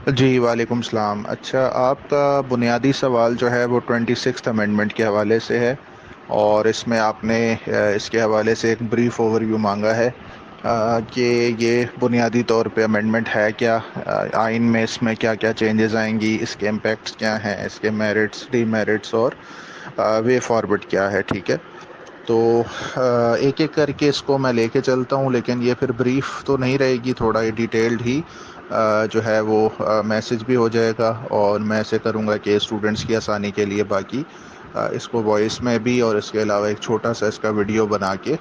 جی وعلیکم السلام۔ اچھا، آپ کا بنیادی سوال جو ہے وہ 26th امینڈمنٹ کے حوالے سے ہے، اور اس میں آپ نے اس کے حوالے سے ایک بریف اوور ویو مانگا ہے کہ یہ بنیادی طور پہ امینڈمنٹ ہے کیا، آئین میں اس میں کیا کیا چینجز آئیں گی، اس کے امپیکٹس کیا ہیں، اس کے میرٹس ڈی میرٹس اور وے فارورڈ کیا ہے، ٹھیک ہے؟ تو ایک ایک کر کے اس کو میں لے کے چلتا ہوں، لیکن یہ پھر بریف تو نہیں رہے گی، تھوڑا یہ ڈیٹیلڈ ہی جو ہے وہ میسج بھی ہو جائے گا، اور میں ایسے کروں گا کہ اسٹوڈنٹس کی آسانی کے لیے باقی اس کو وائس میں بھی، اور اس کے علاوہ ایک چھوٹا سا اس کا ویڈیو بنا کے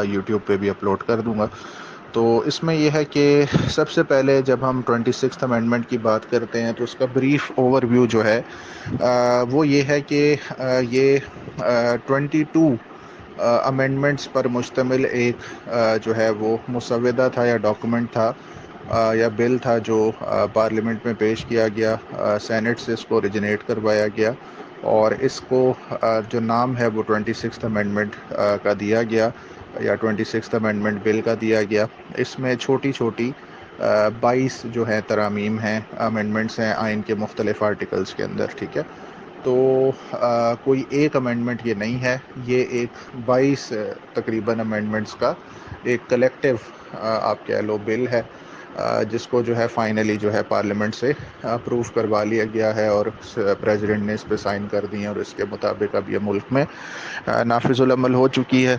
یوٹیوب پہ بھی اپلوڈ کر دوں گا۔ تو اس میں یہ ہے کہ سب سے پہلے جب ہم 26th امینڈمنٹ کی بات کرتے ہیں تو اس کا بریف اوور ویو جو ہے وہ یہ ہے کہ یہ 22 امینڈمنٹس پر مشتمل ایک جو ہے وہ مسودہ تھا یا ڈاکومنٹ تھا، یا بل تھا، جو پارلیمنٹ میں پیش کیا گیا، سینٹ سے اس کو اوریجنیٹ کروایا گیا، اور اس کو جو نام ہے وہ 26th امینڈمنٹ کا دیا گیا، یا 26th امینڈمنٹ بل کا دیا گیا۔ اس میں چھوٹی چھوٹی 22 جو ہیں ترامیم ہیں، امینڈمنٹس ہیں آئین کے مختلف آرٹیکلس کے اندر، ٹھیک ہے؟ تو کوئی ایک امینڈمنٹ یہ نہیں ہے، یہ ایک 22 تقریباً امینڈمنٹس کا ایک کلیکٹیو آپ کہہ لو بل ہے، جس کو جو ہے فائنلی جو ہے پارلیمنٹ سے اپروو کروا لیا گیا ہے، اور پریزیڈنٹ نے اس پہ سائن کر دی ہیں، اور اس کے مطابق اب یہ ملک میں نافذ العمل ہو چکی ہے۔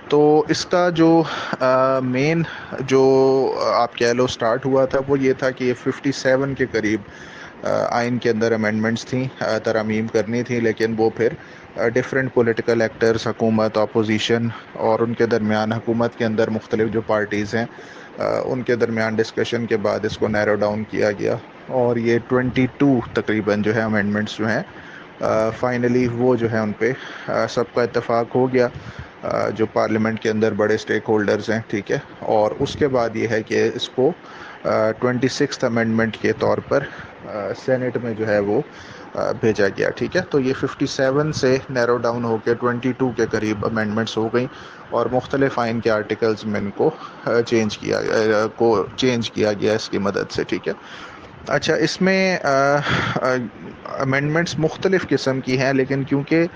تو اس کا جو مین جو آپ کہہ لو سٹارٹ ہوا تھا وہ یہ تھا کہ یہ 57 کے قریب آئین کے اندر امینڈمنٹس تھیں، ترامیم کرنی تھیں، لیکن وہ پھر ڈفرینٹ پولیٹیکل ایکٹرز، حکومت، اپوزیشن، اور ان کے درمیان حکومت کے اندر مختلف جو پارٹیز ہیں ان کے درمیان ڈسکشن کے بعد اس کو نیرو ڈاؤن کیا گیا، اور یہ 22 تقریباً جو ہے امینڈمنٹس جو ہیں فائنلی وہ جو ہے ان پہ سب کا اتفاق ہو گیا، جو پارلیمنٹ کے اندر بڑے سٹیک ہولڈرز ہیں، ٹھیک ہے؟ اور اس کے بعد یہ ہے کہ اس کو 26th امینڈمنٹ کے طور پر سینٹ میں جو ہے وہ بھیجا گیا، ٹھیک ہے؟ تو یہ 57 سے نیرو ڈاؤن ہو کے 22 کے قریب امینڈمنٹس ہو گئیں، اور مختلف آئین کے آرٹیکلز میں ان کو چینج کیا گیا اس کی مدد سے، ٹھیک ہے؟ اچھا، اس میں امینڈمنٹس مختلف قسم کی ہیں، لیکن کیونکہ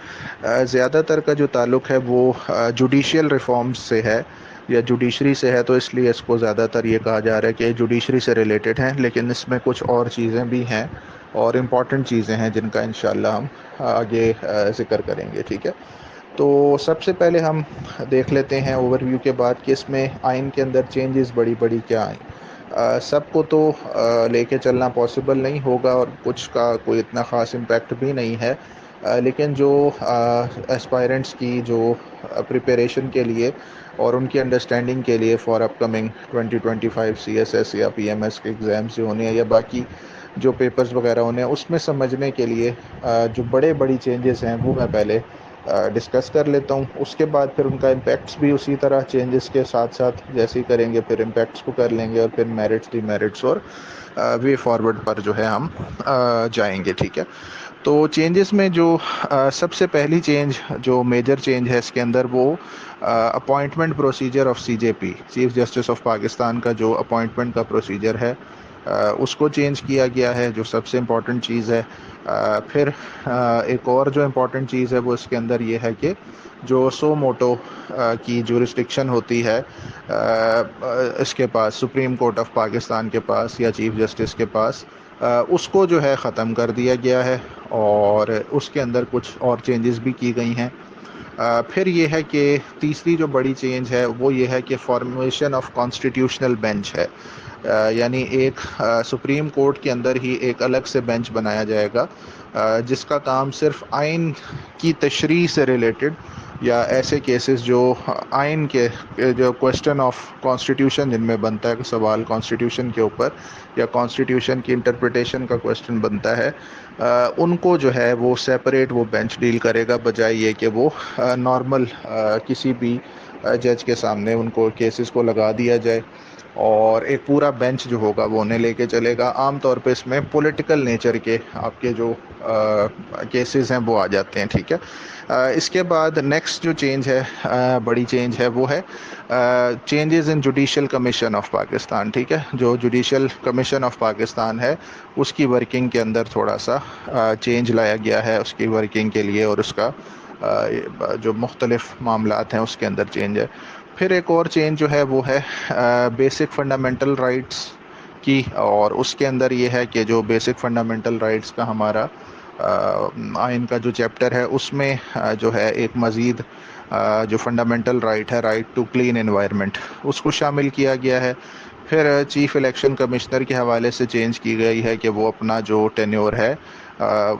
زیادہ تر کا جو تعلق ہے وہ جوڈیشیل ریفارمز سے ہے یا جوڈیشری سے ہے، تو اس لیے اس کو زیادہ تر یہ کہا جا رہا ہے کہ جوڈیشری سے ریلیٹڈ ہیں، لیکن اس میں کچھ اور چیزیں بھی ہیں، اور امپورٹنٹ چیزیں ہیں جن کا انشاءاللہ ہم آگے ذکر کریں گے، ٹھیک ہے؟ تو سب سے پہلے ہم دیکھ لیتے ہیں اوور ویو کے بعد کہ اس میں آئین کے اندر چینجز بڑی بڑی کیا آئیں۔ سب کو تو لے کے چلنا پاسبل نہیں ہوگا، اور کچھ کا کوئی اتنا خاص امپیکٹ بھی نہیں ہے، لیکن جو اسپائرنٹس کی جو پریپریشن کے لیے اور ان کی انڈرسٹینڈنگ کے لیے فار اپ کمنگ 2025 سی ایس ایس یا پی ایم ایس کے ایگزامس جو ہونے ہیں، یا باقی جو پیپرز وغیرہ ہونے ہیں، اس میں سمجھنے کے لیے جو بڑی چینجز ہیں وہ میں پہلے ڈسکس کر لیتا ہوں، اس کے بعد پھر ان کا امپیکٹس بھی اسی طرح چینجز کے ساتھ ساتھ جیسے ہی کریں گے، پھر امپیکٹس کو کر لیں گے، اور پھر میرٹس ڈی میرٹس اور وے فارورڈ پر جو ہے ہم جائیں گے، ٹھیک ہے؟ تو چینجز میں جو سب سے پہلی چینج جو میجر چینج ہے اس کے اندر، وہ appointment procedure of C J P, chief justice of Pakistan کا جو اپوائنٹمنٹ کا پروسیجر ہے اس کو چینج کیا گیا ہے، جو سب سے امپورٹنٹ چیز ہے۔ پھر ایک اور جو امپورٹنٹ چیز ہے وہ اس کے اندر یہ ہے کہ جو سو موٹو کی جورسڈکشن ہوتی ہے اس کے پاس، سپریم کورٹ آف پاکستان کے پاس یا چیف جسٹس کے پاس، اس کو جو ہے ختم کر دیا گیا ہے، اور اس کے اندر کچھ اور چینجز بھی کی گئی ہیں۔ پھر یہ ہے کہ تیسری جو بڑی چینج ہے وہ یہ ہے کہ فارمیشن آف کانسٹیٹیوشنل بینچ ہے، یعنی ایک سپریم کورٹ کے اندر ہی ایک الگ سے بینچ بنایا جائے گا، جس کا کام صرف آئین کی تشریح سے ریلیٹڈ یا ایسے کیسز جو آئین کے جو کوشچن آف کانسٹیٹیوشن جن میں بنتا ہے کہ سوال کانسٹیٹیوشن کے اوپر یا کانسٹیٹیوشن کی انٹرپریٹیشن کا کوشچن بنتا ہے، ان کو جو ہے وہ سیپریٹ وہ بینچ ڈیل کرے گا، بجائے یہ کہ وہ نارمل کسی بھی جج کے سامنے ان کو کیسز کو لگا دیا جائے۔ اور ایک پورا بینچ جو ہوگا وہ انہیں لے کے چلے گا. عام طور پہ اس میں پولیٹیکل نیچر کے آپ کے جو کیسز ہیں وہ آ جاتے ہیں. ٹھیک ہے. اس کے بعد نیکسٹ جو چینج ہے, بڑی چینج ہے, وہ ہے changes in judicial commission of Pakistan. ٹھیک ہے. جو جوڈیشل کمیشن آف پاکستان ہے اس کی ورکنگ کے اندر تھوڑا سا چینج لایا گیا ہے اس کی ورکنگ کے لیے, اور اس کا جو مختلف معاملات ہیں اس کے اندر چینج ہے. پھر ایک اور چینج جو ہے وہ ہے بیسک فنڈامنٹل رائٹس کی, اور اس کے اندر یہ ہے کہ جو بیسک فنڈامنٹل رائٹس کا ہمارا آئین کا جو چیپٹر ہے اس میں جو ہے ایک مزید جو فنڈامنٹل رائٹ ہے, رائٹ ٹو کلین انوائرمنٹ, اس کو شامل کیا گیا ہے. پھر چیف الیکشن کمشنر کے حوالے سے چینج کی گئی ہے کہ وہ اپنا جو ٹینیور ہے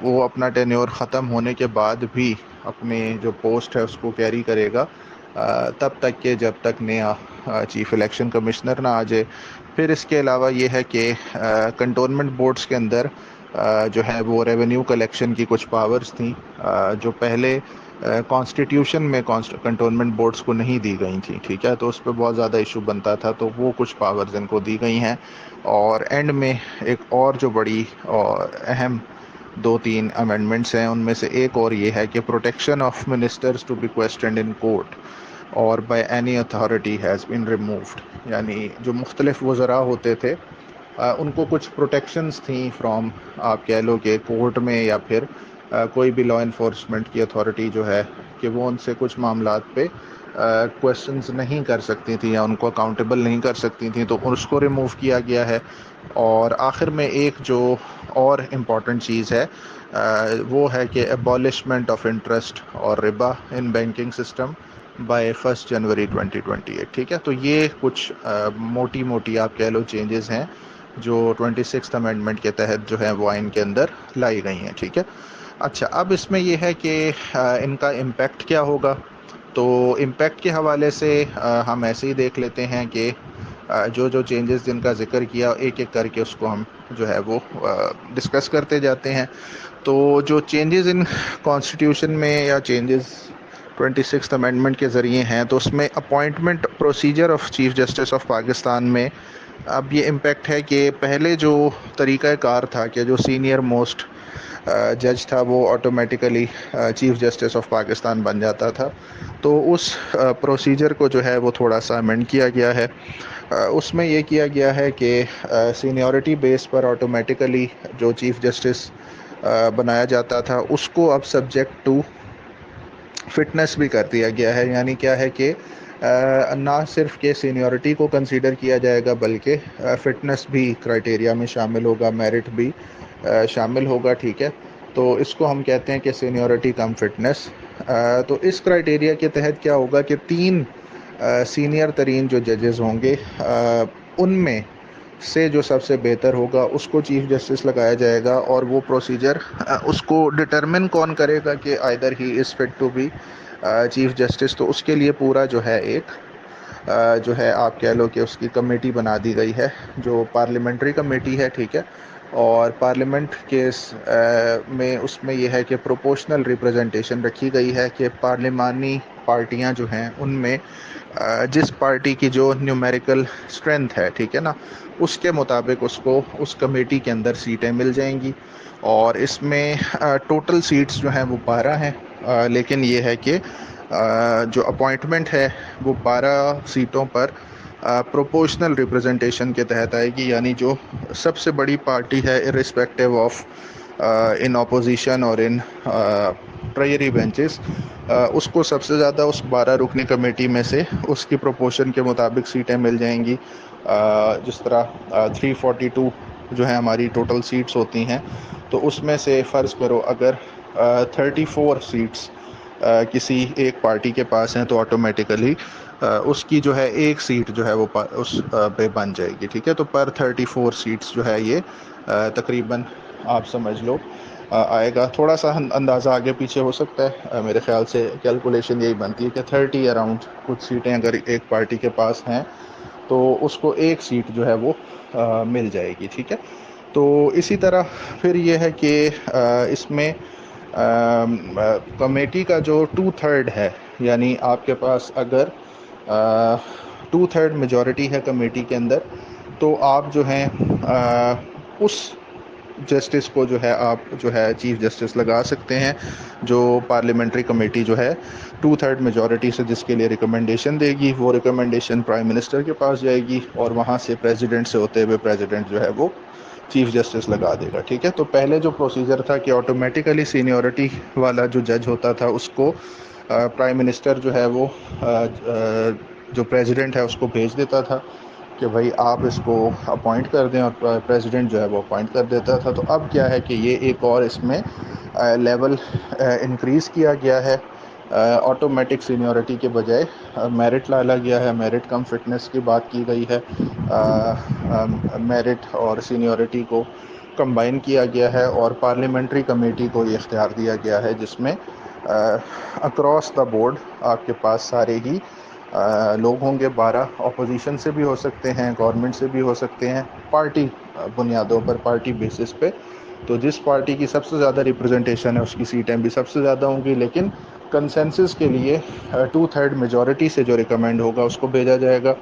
وہ اپنا ٹینیور ختم ہونے کے بعد بھی اپنی جو پوسٹ ہے اس کو کیری کرے گا تب تک کہ جب تک نیا چیف الیکشن کمشنر نہ آ جائے. پھر اس کے علاوہ یہ ہے کہ کنٹونمنٹ بورڈز کے اندر جو ہے وہ ریونیو کلیکشن کی کچھ پاورز تھیں جو پہلے کانسٹیٹیوشن میں کنٹونمنٹ بورڈز کو نہیں دی گئی تھیں. ٹھیک ہے. تو اس پہ بہت زیادہ ایشو بنتا تھا, تو وہ کچھ پاورز ان کو دی گئی ہیں. اور اینڈ میں ایک اور جو بڑی اور اہم 2-3 امینڈمنٹس ہیں, ان میں سے ایک اور یہ ہے کہ protection of ministers to be questioned in court اور by any authority has been removed. یعنی جو مختلف وزراء ہوتے تھے ان کو کچھ پروٹیکشنز تھیں فرام, آپ کہہ لو کہ کورٹ میں یا پھر کوئی بھی لا انفورسمنٹ کی اتھارٹی جو ہے کہ وہ ان سے کچھ معاملات پہ کویشچنز نہیں کر سکتی تھیں یا ان کو اکاؤنٹیبل نہیں کر سکتی تھیں, تو اس کو ریموو کیا گیا ہے. اور آخر میں ایک جو اور امپورٹنٹ چیز ہے وہ ہے کہ ایبالشمنٹ آف انٹرسٹ اور ربا ان بینکنگ سسٹم بائی 1 جنوری 2028. ٹھیک ہے. تو یہ کچھ موٹی موٹی آپ کہہ لو چینجز ہیں جو 26th امینڈمنٹ کے تحت جو ہے وہ آئین کے اندر لائی گئی ہیں. ٹھیک ہے. اچھا, اب اس میں یہ ہے کہ ان کا امپیکٹ کیا ہوگا. تو امپیکٹ کے حوالے سے ہم ایسے ہی دیکھ لیتے ہیں کہ جو چینجز جن کا ذکر کیا ایک ایک کر کے اس کو ہم جو ہے وہ ڈسکس کرتے جاتے ہیں. تو جو چینجز ان کانسٹیٹیوشن میں یا چینجز 26th امینڈمنٹ کے ذریعے ہیں, تو اس میں appointment procedure of chief justice of Pakistan میں اب یہ امپیکٹ ہے کہ پہلے جو طریقہ کار تھا کہ جو سینئر موسٹ جج تھا وہ automatically chief justice of Pakistan بن جاتا تھا. تو اس پروسیجر کو جو ہے وہ تھوڑا سا امینڈ کیا گیا ہے. اس میں یہ کیا گیا ہے کہ سینیورٹی بیس پر آٹومیٹیکلی جو چیف جسٹس بنایا جاتا تھا اس کو اب سبجیکٹ ٹو فٹنس بھی کر دیا گیا ہے. یعنی کیا ہے کہ نہ صرف کہ سینیورٹی کو کنسیڈر کیا جائے گا بلکہ فٹنس بھی کرائٹیریا میں شامل ہوگا, میرٹ بھی شامل ہوگا. ٹھیک ہے. تو اس کو ہم کہتے ہیں کہ سینیورٹی کم فٹنس. تو اس کرائٹیریا کے تحت کیا ہوگا کہ 3 سینئر ترین جو ججز ہوں گے ان میں سے جو سب سے بہتر ہوگا اس کو چیف جسٹس لگایا جائے گا, اور وہ پروسیجر اس کو ڈٹرمن کون کرے گا کہ either he is fit to be chief justice. تو اس کے لیے پورا جو ہے ایک جو ہے آپ کہہ لو کہ اس کی کمیٹی بنا دی گئی ہے جو پارلیمنٹری کمیٹی ہے. ٹھیک ہے. اور پارلیمنٹ کے میں اس میں یہ ہے کہ پروپورشنل ریپرزنٹیشن رکھی گئی ہے کہ پارلیمانی پارٹیاں جو ہیں ان میں جس پارٹی کی جو نیومیریکل اسٹرینتھ ہے, ٹھیک ہے نا, اس کے مطابق اس کو اس کمیٹی کے اندر سیٹیں مل جائیں گی. اور اس میں ٹوٹل سیٹس جو ہیں وہ 12 ہیں, لیکن یہ ہے کہ جو اپوائنٹمنٹ ہے وہ 12 سیٹوں پر پروپورشنل ریپرزنٹیشن کے تحت آئے گی. یعنی جو سب سے بڑی پارٹی ہے ارسپیکٹیو آف ان اپوزیشن اور ان پریری بینچز, اس کو سب سے زیادہ اس 12 رکنی کمیٹی میں سے اس کی پروپورشن کے مطابق سیٹیں مل جائیں گی. جس طرح 342 جو ہے ہماری ٹوٹل سیٹس ہوتی ہیں, تو اس میں سے فرض کرو اگر 34 سیٹس کسی ایک پارٹی کے پاس ہیں تو آٹومیٹیکلی اس کی جو ہے ایک سیٹ جو ہے وہ اس پہ بن جائے گی. ٹھیک ہے. تو پر 34 سیٹس جو ہے یہ تقریباً آپ سمجھ لو آئے گا. تھوڑا سا اندازہ آگے پیچھے ہو سکتا ہے, میرے خیال سے کیلکولیشن یہی بنتی ہے کہ 30 اراؤنڈ کچھ سیٹیں اگر ایک پارٹی کے پاس ہیں تو اس کو ایک سیٹ جو ہے وہ مل جائے گی. ٹھیک ہے. تو اسی طرح پھر یہ ہے کہ اس میں کمیٹی کا جو 2/3 ہے, یعنی آپ کے پاس اگر 2/3 میجورٹی ہے کمیٹی کے اندر، تو آپ جو ہیں اس جسٹس کو جو ہے آپ جو ہے چیف جسٹس لگا سکتے ہیں، جو پارلیمنٹری کمیٹی جو ہے 2/3 میجورٹی سے جس کے لیے ریکمنڈیشن دے گی، وہ ریکمنڈیشن پرائم منسٹر کے پاس جائے گی اور وہاں سے پریزیڈنٹ سے ہوتے ہوئے پریزیڈنٹ جو ہے وہ چیف جسٹس لگا دے گا. ٹھیک ہے، تو پہلے جو پروسیجر تھا کہ آٹومیٹیکلی سینیورٹی والا جو جج ہوتا تھا اس کو پرائم منسٹر جو ہے وہ جو پریزیڈنٹ ہے اس کو بھیج دیتا تھا کہ بھائی آپ اس کو اپوائنٹ کر دیں، اور پریزیڈنٹ جو ہے وہ اپوائنٹ کر دیتا تھا. تو اب کیا ہے کہ یہ ایک اور اس میں لیول انکریز کیا گیا ہے. آٹومیٹک سینیورٹی کے بجائے میرٹ لایا گیا ہے، میرٹ کم فٹنس کی بات کی گئی ہے. میرٹ اور سینیورٹی کو کمبائن کیا گیا ہے، اور پارلیمنٹری کمیٹی کو یہ اختیار دیا گیا ہے جس میں اکراس دا بورڈ آپ کے پاس سارے ہی لوگ ہوں گے. 12 اپوزیشن سے بھی ہو سکتے ہیں، گورنمنٹ سے بھی ہو سکتے ہیں، پارٹی بنیادوں پر، پارٹی بیسس پہ. تو جس پارٹی کی سب سے زیادہ ریپرزنٹیشن ہے اس کی سیٹیں بھی سب سے زیادہ ہوں گی، لیکن کنسنسس کے لیے 2/3 میجورٹی سے جو ریکمینڈ ہوگا اس کو بھیجا جائے گا.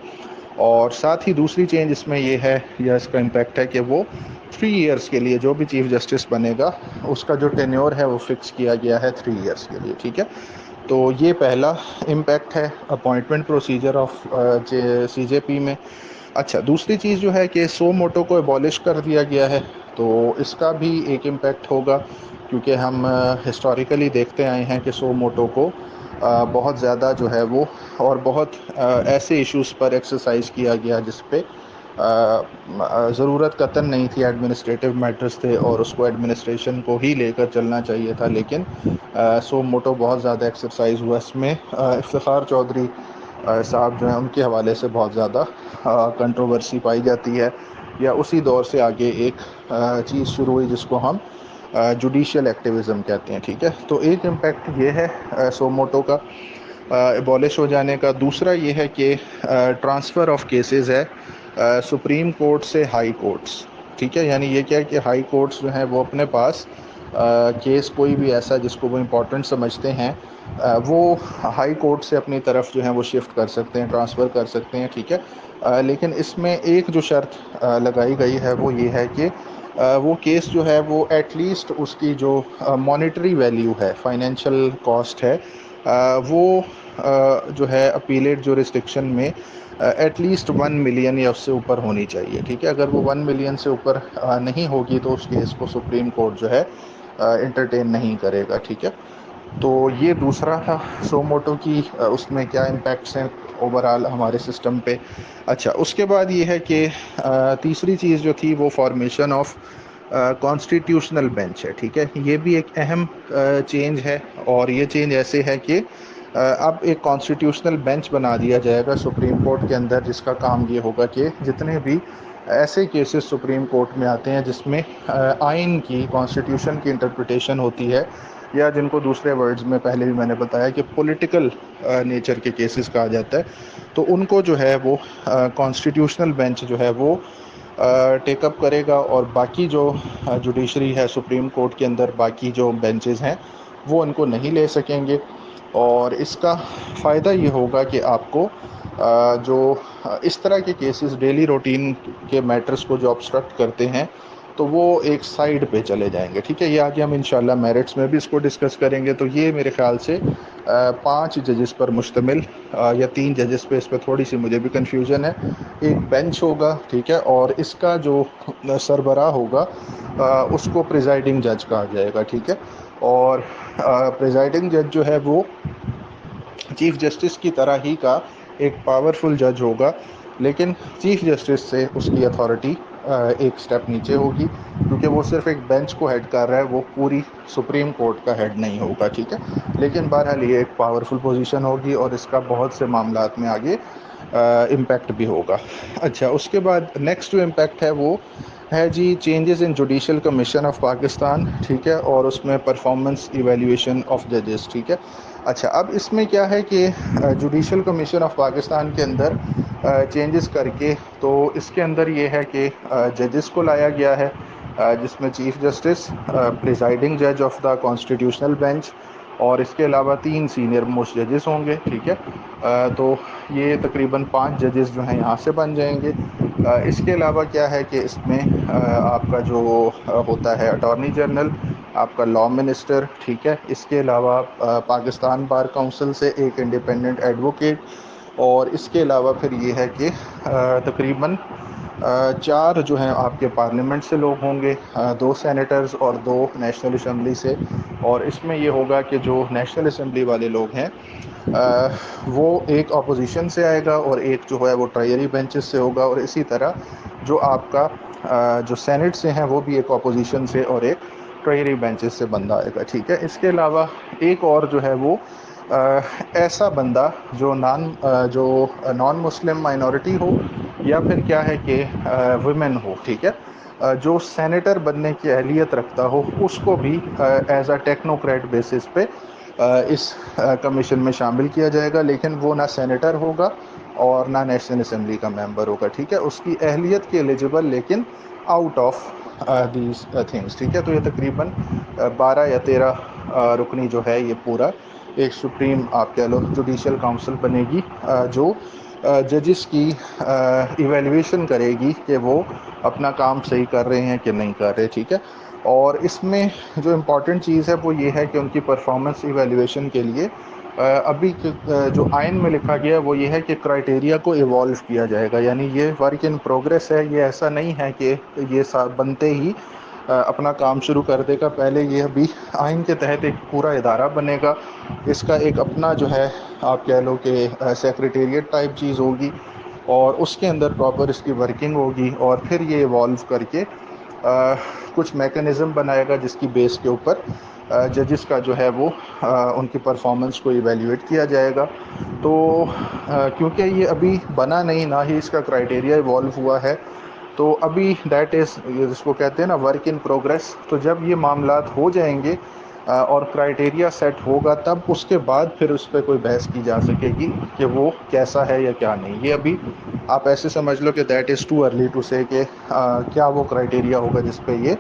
اور ساتھ ہی دوسری چینج اس میں یہ ہے یا اس کا امپیکٹ ہے کہ وہ 3 ایئرس کے لیے جو بھی چیف جسٹس بنے گا اس کا جو ٹینیور ہے وہ فکس کیا گیا ہے 3 ایئرس کے لیے. ٹھیک ہے، تو یہ پہلا امپیکٹ ہے appointment procedure of C J پی میں. اچھا، دوسری چیز جو ہے کہ سو موٹو کو ایبالش کر دیا گیا ہے، تو اس کا بھی ایک امپیکٹ ہوگا، کیونکہ ہم ہسٹوریکلی دیکھتے آئے ہیں کہ سو موٹو کو بہت زیادہ جو ہے وہ اور بہت ایسے ایشوز پر ایکسرسائز کیا گیا جس پہ ضرورت قطعاً نہیں تھی، ایڈمنسٹریٹو میٹرز تھے اور اس کو ایڈمنسٹریشن کو ہی لے کر چلنا چاہیے تھا، لیکن سو موٹو بہت زیادہ ایکسرسائز ہوا اس میں. افتخار چودھری صاحب جو ہیں ان کے حوالے سے بہت زیادہ کنٹروورسی پائی جاتی ہے. یا اسی دور سے آگے ایک چیز شروع ہوئی جس کو ہم جوڈیشل ایکٹیویزم کہتے ہیں. ٹھیک ہے، تو ایک امپیکٹ یہ ہے سو موٹو کا ایبالش ہو جانے کا. دوسرا یہ ہے کہ ٹرانسفر آف کیسز ہے سپریم کورٹ سے ہائی کورٹس. ٹھیک ہے، یعنی یہ کیا ہے کہ ہائی کورٹس جو ہیں وہ اپنے پاس کیس کوئی بھی ایسا جس کو وہ امپورٹنٹ سمجھتے ہیں وہ ہائی کورٹ سے اپنی طرف جو ہے وہ شفٹ کر سکتے ہیں، ٹرانسفر کر سکتے ہیں. ٹھیک ہے، لیکن اس میں ایک جو شرط لگائی گئی ہے وہ یہ ہے کہ وہ کیس جو ہے وہ ایٹ لیسٹ اس کی جو مانیٹری ویلیو ہے، فائنینشیل کاسٹ ہے، وہ جو ہے اپیلیٹ جورسڈکشن میں ایٹ لیسٹ 1 ملین یا اس سے اوپر ہونی چاہیے. ٹھیک ہے، اگر وہ 1 ملین سے اوپر نہیں ہوگی تو اس کیس کو سپریم کورٹ جو ہے انٹرٹین نہیں کرے گا. ٹھیک ہے، تو یہ دوسرا تھا سو موٹو کی اس میں کیا امپیکٹس ہیں اوور آل ہمارے سسٹم پہ. اچھا، اس کے بعد یہ ہے کہ تیسری چیز جو تھی وہ فارمیشن آف کانسٹیٹیوشنل بینچ ہے. ٹھیک ہے، یہ بھی ایک اہم چینج ہے، اور یہ چینج ایسے ہے کہ اب ایک کانسٹیٹیوشنل بینچ بنا دیا جائے گا سپریم کورٹ کے اندر، جس کا کام یہ ہوگا کہ جتنے بھی ایسے کیسز سپریم کورٹ میں آتے ہیں جس میں آئین کی، کانسٹیٹیوشن کی انٹرپریٹیشن ہوتی ہے، یا جن کو دوسرے ورڈز میں پہلے بھی میں نے بتایا کہ پولیٹیکل نیچر کے کیسز کہا جاتا ہے، تو ان کو جو ہے وہ کانسٹیٹیوشنل بینچ جو ہے وہ ٹیک اپ کرے گا. اور باقی جو جوڈیشری ہے سپریم کورٹ کے اندر، باقی جو بینچز ہیں وہ ان کو نہیں لے سکیں گے. اور اس کا فائدہ یہ ہوگا کہ آپ کو جو اس طرح کے کیسز ڈیلی روٹین کے میٹرز کو جو obstruct کرتے ہیں تو وہ ایک سائیڈ پہ چلے جائیں گے. ٹھیک ہے، یہ آگے ہم انشاءاللہ میرٹس میں بھی اس کو ڈسکس کریں گے. تو یہ میرے خیال سے 5 ججز پر مشتمل یا 3 ججز پہ، اس پہ تھوڑی سی مجھے بھی کنفیوژن ہے، ایک بینچ ہوگا. ٹھیک ہے، اور اس کا جو سربراہ ہوگا اس کو پریزائڈنگ جج کہا جائے گا. ٹھیک ہے، اور پریزائڈنگ جج جو ہے وہ چیف جسٹس کی طرح ہی کا ایک پاورفل جج ہوگا، لیکن چیف جسٹس سے اس کی اتھارٹی ایک سٹیپ نیچے ہوگی، کیونکہ وہ صرف ایک بینچ کو ہیڈ کر رہا ہے، وہ پوری سپریم کورٹ کا ہیڈ نہیں ہوگا. ٹھیک ہے، لیکن بہرحال یہ ایک پاورفل پوزیشن ہوگی اور اس کا بہت سے معاملات میں آگے امپیکٹ بھی ہوگا. اچھا، اس کے بعد نیکسٹ جو امپیکٹ ہے وہ ہے جی changes in judicial commission of Pakistan. ٹھیک ہے، اور اس میں پرفارمنس ایویلیویشن آف ججز. ٹھیک ہے، اچھا، اب اس میں کیا ہے کہ جوڈیشل کمیشن آف پاکستان کے اندر چینجز کر کے، تو اس کے اندر یہ ہے کہ ججز کو لایا گیا ہے جس میں چیف جسٹس، پریزائڈنگ جج آف دا کانسٹیٹیوشنل بینچ، اور اس کے علاوہ 3 سینئر موسٹ ججز ہوں گے، ٹھیک ہے. تو یہ تقریباً 5 ججز جو ہیں یہاں سے بن جائیں گے. اس کے علاوہ کیا ہے کہ اس میں آپ کا جو ہوتا ہے اٹارنی جنرل، آپ کا لا منسٹر، ٹھیک ہے. اس کے علاوہ پاکستان بار کونسل سے ایک انڈیپینڈنٹ ایڈوکیٹ، اور اس کے علاوہ پھر یہ ہے کہ تقریباً 4 جو ہیں آپ کے پارلیمنٹ سے لوگ ہوں گے، 2 سینیٹرز اور 2 نیشنل اسمبلی سے. اور اس میں یہ ہوگا کہ جو نیشنل اسمبلی والے لوگ ہیں وہ ایک اپوزیشن سے آئے گا اور ایک جو ہے وہ ٹرائری بینچز سے ہوگا، اور اسی طرح جو آپ کا جو سینٹ سے ہیں وہ بھی ایک اپوزیشن سے اور ایک ٹرائری بینچز سے بندہ آئے گا، ٹھیک ہے. اس کے علاوہ ایک اور جو ہے وہ ایسا بندہ جو نان مسلم مائنورٹی ہو یا پھر کیا ہے کہ ویمن ہو، ٹھیک ہے، جو سینیٹر بننے کی اہلیت رکھتا ہو، اس کو بھی ایز اے ٹیکنوکریٹ بیسس پہ اس کمیشن میں شامل کیا جائے گا. لیکن وہ نہ سینیٹر ہوگا اور نہ نیشنل اسمبلی کا ممبر ہوگا، ٹھیک ہے. اس کی اہلیت کے ایلیجبل لیکن آؤٹ آف دیز تھنگس، ٹھیک ہے. تو یہ تقریباً 12 یا 13 رکنی جو ہے یہ پورا ایک سپریم آپ کہہ لو جوڈیشل کاؤنسل بنے گی، جو ججز کی ایویلیویشن کرے گی کہ وہ اپنا کام صحیح کر رہے ہیں کہ نہیں کر رہے، ٹھیک ہے. اور اس میں جو امپورٹنٹ چیز ہے وہ یہ ہے کہ ان کی پرفارمنس ایویلیویشن کے لیے ابھی جو آئین میں لکھا گیا ہے وہ یہ ہے کہ کرائٹیریا کو ایوالو کیا جائے گا. یعنی یہ ورک ان پروگریس ہے، یہ ایسا نہیں ہے کہ یہ بنتے ہی اپنا کام شروع کر دے گا. پہلے یہ ابھی آئین کے تحت ایک پورا ادارہ بنے گا، اس کا ایک اپنا جو ہے آپ کہہ لو کہ سیکریٹریٹ ٹائپ چیز ہوگی، اور اس کے اندر پراپر اس کی ورکنگ ہوگی، اور پھر یہ ایوالو کر کے کچھ میکانزم بنائے گا جس کی بیس کے اوپر ججز کا جو ہے وہ ان کی پرفارمنس کو ایویلیویٹ کیا جائے گا. تو کیونکہ یہ ابھی بنا نہیں، نہ ہی اس کا کرائٹیریا ایوالو ہوا ہے، تو ابھی دیٹ از جس کو کہتے ہیں نا ورک ان پروگریس. تو جب یہ معاملات ہو جائیں گے اور کرائٹیریا سیٹ ہوگا، تب اس کے بعد پھر اس پہ کوئی بحث کی جا سکے گی کہ وہ کیسا ہے یا کیا نہیں. یہ ابھی آپ ایسے سمجھ لو کہ that is too early to say کہ کیا وہ کرائٹیریا ہوگا جس پہ یہ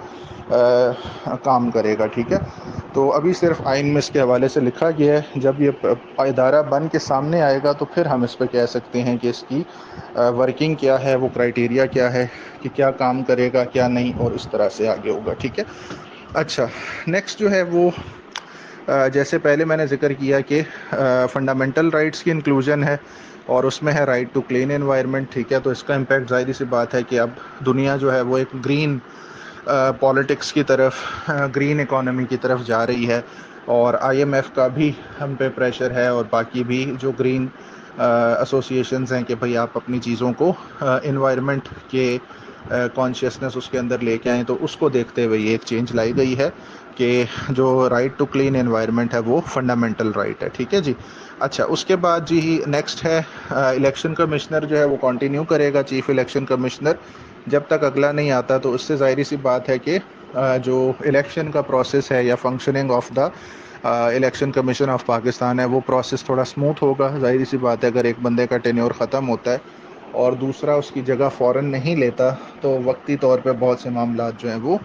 کام کرے گا، ٹھیک ہے. تو ابھی صرف آئین میں اس کے حوالے سے لکھا گیا ہے. جب یہ ادارہ بن کے سامنے آئے گا تو پھر ہم اس پہ کہہ سکتے ہیں کہ اس کی ورکنگ کیا ہے، وہ کرائٹیریا کیا ہے کہ کیا کام کرے گا کیا نہیں، اور اس طرح سے آگے ہوگا، ٹھیک ہے. اچھا، نیکسٹ جو ہے وہ جیسے پہلے میں نے ذکر کیا کہ فنڈامنٹل رائٹس کی انکلوژن ہے، اور اس میں ہے رائٹ ٹو کلین انوائرمنٹ، ٹھیک ہے. تو اس کا امپیکٹ ظاہری سی بات ہے کہ اب دنیا جو ہے وہ ایک گرین پالیٹکس کی طرف، گرین اکانومی کی طرف جا رہی ہے، اور آئی ایم ایف کا بھی ہم پہ پریشر ہے، اور باقی بھی جو گرین ایسوسیشنز ہیں کہ بھئی آپ اپنی چیزوں کو انوائرمنٹ کے کانشیسنس اس کے اندر لے کے آئیں. تو اس کو دیکھتے ہوئے یہ ایک چینج لائی گئی ہے کہ جو رائٹ ٹو کلین انوائرمنٹ ہے وہ فنڈامنٹل رائٹ ہے، ٹھیک ہے جی. اچھا، اس کے بعد جی نیکسٹ ہے الیکشن کمشنر جو ہے وہ کنٹینیو کرے گا، چیف الیکشن کمشنر جب تک اگلا نہیں آتا. تو اس سے ظاہری سی بات ہے کہ جو الیکشن کا پروسیس ہے یا functioning of the election commission of Pakistan ہے، وہ پروسیس تھوڑا اسموتھ ہوگا. ظاہری سی بات ہے اگر ایک بندے کا ٹینیور ختم ہوتا ہے اور دوسرا اس کی جگہ فوراً نہیں لیتا تو وقتی طور پہ بہت سے معاملات جو ہیں وہ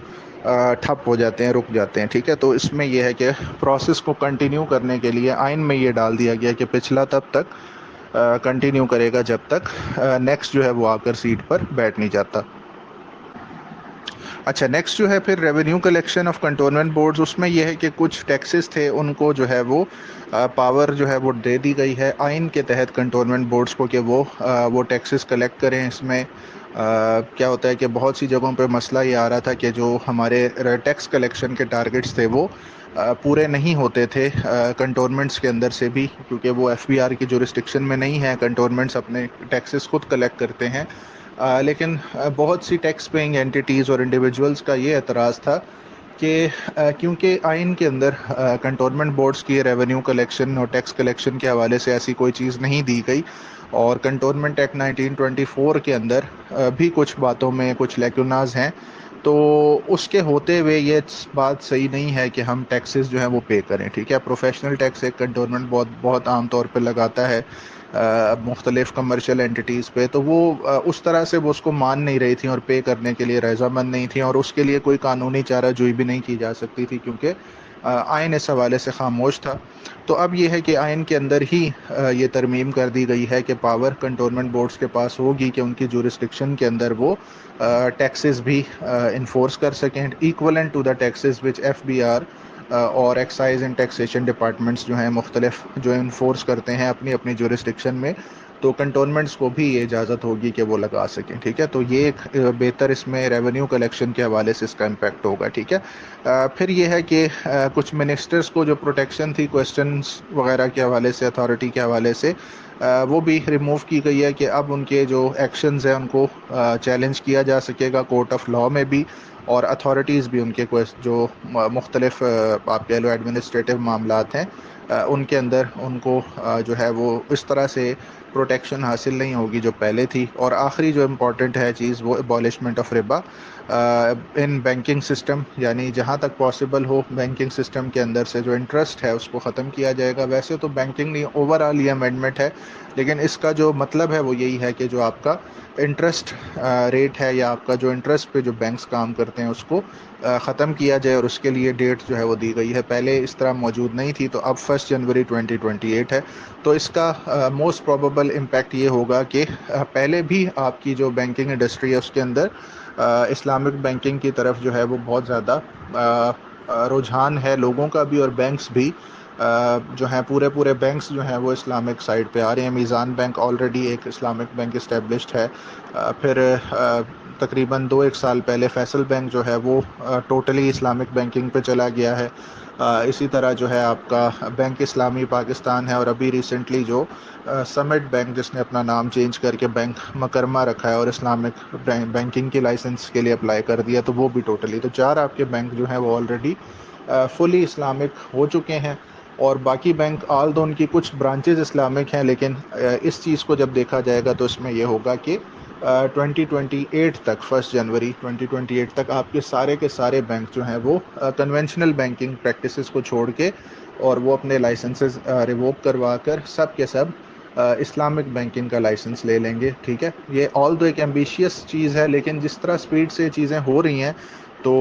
ٹھپ ہو جاتے ہیں، رک جاتے ہیں، ٹھیک ہے. تو اس میں یہ ہے کہ پروسیس کو کنٹینیو کرنے کے لیے آئین میں یہ ڈال دیا گیا کہ پچھلا تب تک کنٹینیو کرے گا جب تک نیکسٹ جو ہے وہ آ کر سیٹ پر بیٹھ نہیں جاتا. اچھا، نیکسٹ جو ہے پھر revenue collection of cantonment boards. اس میں یہ ہے کہ کچھ ٹیکسز تھے ان کو جو ہے وہ پاور جو ہے وہ دے دی گئی ہے آئین کے تحت کنٹونمنٹ بورڈز کو کہ وہ ٹیکسز کلیکٹ کریں. اس میں کیا ہوتا ہے کہ بہت سی جگہوں پہ مسئلہ یہ آ رہا تھا کہ جو ہمارے ٹیکس کلیکشن کے ٹارگٹس تھے وہ پورے نہیں ہوتے تھے کنٹونمنٹس کے اندر سے بھی، کیونکہ وہ ایف بی آر کی جورسڈکشن میں نہیں ہے. کنٹونمنٹس اپنے ٹیکسز خود کلیکٹ کرتے ہیں، لیکن بہت سی ٹیکس پیئنگ اینٹیز اور انڈیویجولز کا یہ اعتراض تھا کہ کیونکہ آئین کے اندر کنٹونمنٹ بورڈز کی ریونیو کلیکشن اور ٹیکس کلیکشن کے حوالے سے ایسی کوئی چیز نہیں دی گئی، اور کنٹونمنٹ ایکٹ 1924 کے اندر بھی کچھ باتوں میں کچھ لیکوناز ہیں. تو اس کے ہوتے ہوئے یہ بات صحیح نہیں ہے کہ ہم ٹیکسز جو ہیں وہ پے کریں، ٹھیک ہے. پروفیشنل ٹیکس ایک کنٹونمنٹ بہت عام طور پہ لگاتا ہے مختلف کمرشل اینٹیز پہ، تو وہ اس طرح سے وہ اس کو مان نہیں رہی تھیں اور پے کرنے کے لیے رضامند نہیں تھیں، اور اس کے لیے کوئی قانونی چارہ جوئی بھی نہیں کی جا سکتی تھی، کیونکہ آئین اس حوالے سے خاموش تھا. تو اب یہ ہے کہ آئین کے اندر ہی یہ ترمیم کر دی گئی ہے کہ پاور کنٹونمنٹ بورڈز کے پاس ہوگی کہ ان کی جورسڈکشن کے اندر وہ ٹیکسز بھی انفورس کر سکیں equivalent to the taxes which F B R اور ایکسائز اینڈ ٹیکسیشن ڈپارٹمنٹس جو ہیں مختلف جو انفورس کرتے ہیں اپنی اپنی جورسڈکشن میں, تو کنٹونمنٹس کو بھی یہ اجازت ہوگی کہ وہ لگا سکیں. ٹھیک ہے, تو یہ ایک بہتر اس میں ریونیو کلیکشن کے حوالے سے اس کا امپیکٹ ہوگا. ٹھیک ہے, پھر یہ ہے کہ کچھ منسٹرز کو جو پروٹیکشن تھی کوسچنز وغیرہ کے حوالے سے اتھارٹی کے حوالے سے وہ بھی ریموو کی گئی ہے کہ اب ان کے جو ایکشنز ہیں ان کو چیلنج کیا جا سکے گا کورٹ آف لاء میں بھی, اور اتھارٹیز بھی ان کے جو مختلف آپ کہہ لو ایڈمنسٹریٹو معاملات ہیں ان کے اندر ان کو جو ہے وہ اس طرح سے پروٹیکشن حاصل نہیں ہوگی جو پہلے تھی. اور آخری جو امپورٹنٹ ہے چیز وہ ابالشمنٹ آف ربا ان بینکنگ سسٹم, یعنی جہاں تک پاسبل ہو بینکنگ سسٹم کے اندر سے جو انٹرسٹ ہے اس کو ختم کیا جائے گا. ویسے تو بینکنگ نہیں اوور آل یہ امینڈمنٹ ہے, لیکن اس کا جو مطلب ہے وہ یہی ہے کہ جو آپ کا انٹرسٹ ریٹ ہے یا آپ کا جو انٹرسٹ پہ جو بینکس کام کرتے ہیں اس کو ختم کیا جائے, اور اس کے لیے ڈیٹ جو ہے وہ دی گئی ہے. پہلے اس طرح موجود نہیں تھی, تو اب 1 جنوری 2028 ہے. تو اس کا موسٹ پروبیبل امپیکٹ یہ ہوگا کہ پہلے بھی آپ کی جو بینکنگ انڈسٹری ہے اس کے اندر اسلامک بینکنگ کی طرف جو ہے وہ بہت زیادہ رجحان ہے لوگوں کا بھی, اور بینکس بھی جو ہیں پورے بینکس جو ہیں وہ اسلامک سائڈ پہ آ رہے ہیں. میزان بینک آلریڈی ایک اسلامک بینک اسٹیبلشڈ ہے. پھر تقریباً 2-1 سال پہلے فیصل بینک جو ہے وہ ٹوٹلی اسلامک بینکنگ پہ چلا گیا ہے. اسی طرح جو ہے آپ کا بینک اسلامی پاکستان ہے, اور ابھی ریسنٹلی جو سمٹ بینک جس نے اپنا نام چینج کر کے بینک مکرمہ رکھا ہے اور اسلامک بینکنگ کی لائسنس کے لیے اپلائی کر دیا, تو وہ بھی ٹوٹلی, تو 4 آپ کے بینک جو ہیں وہ آلریڈی فلی اسلامک ہو چکے ہیں. اور باقی بینک آل دو ان کی کچھ برانچز اسلامک ہیں, لیکن اس چیز کو جب دیکھا جائے گا تو اس میں یہ ہوگا کہ 2028 تک 1 جنوری 2028 تک آپ کے سارے بینک جو ہیں وہ کنونشنل بینکنگ پریکٹسز کو چھوڑ کے اور وہ اپنے لائسنسز ریووک کروا کر سب کے سب اسلامک بینکنگ کا لائسنس لے لیں گے. ٹھیک ہے, یہ آل دو ایک ایمبیشیس چیز ہے, لیکن جس طرح سپیڈ سے چیزیں ہو رہی ہیں تو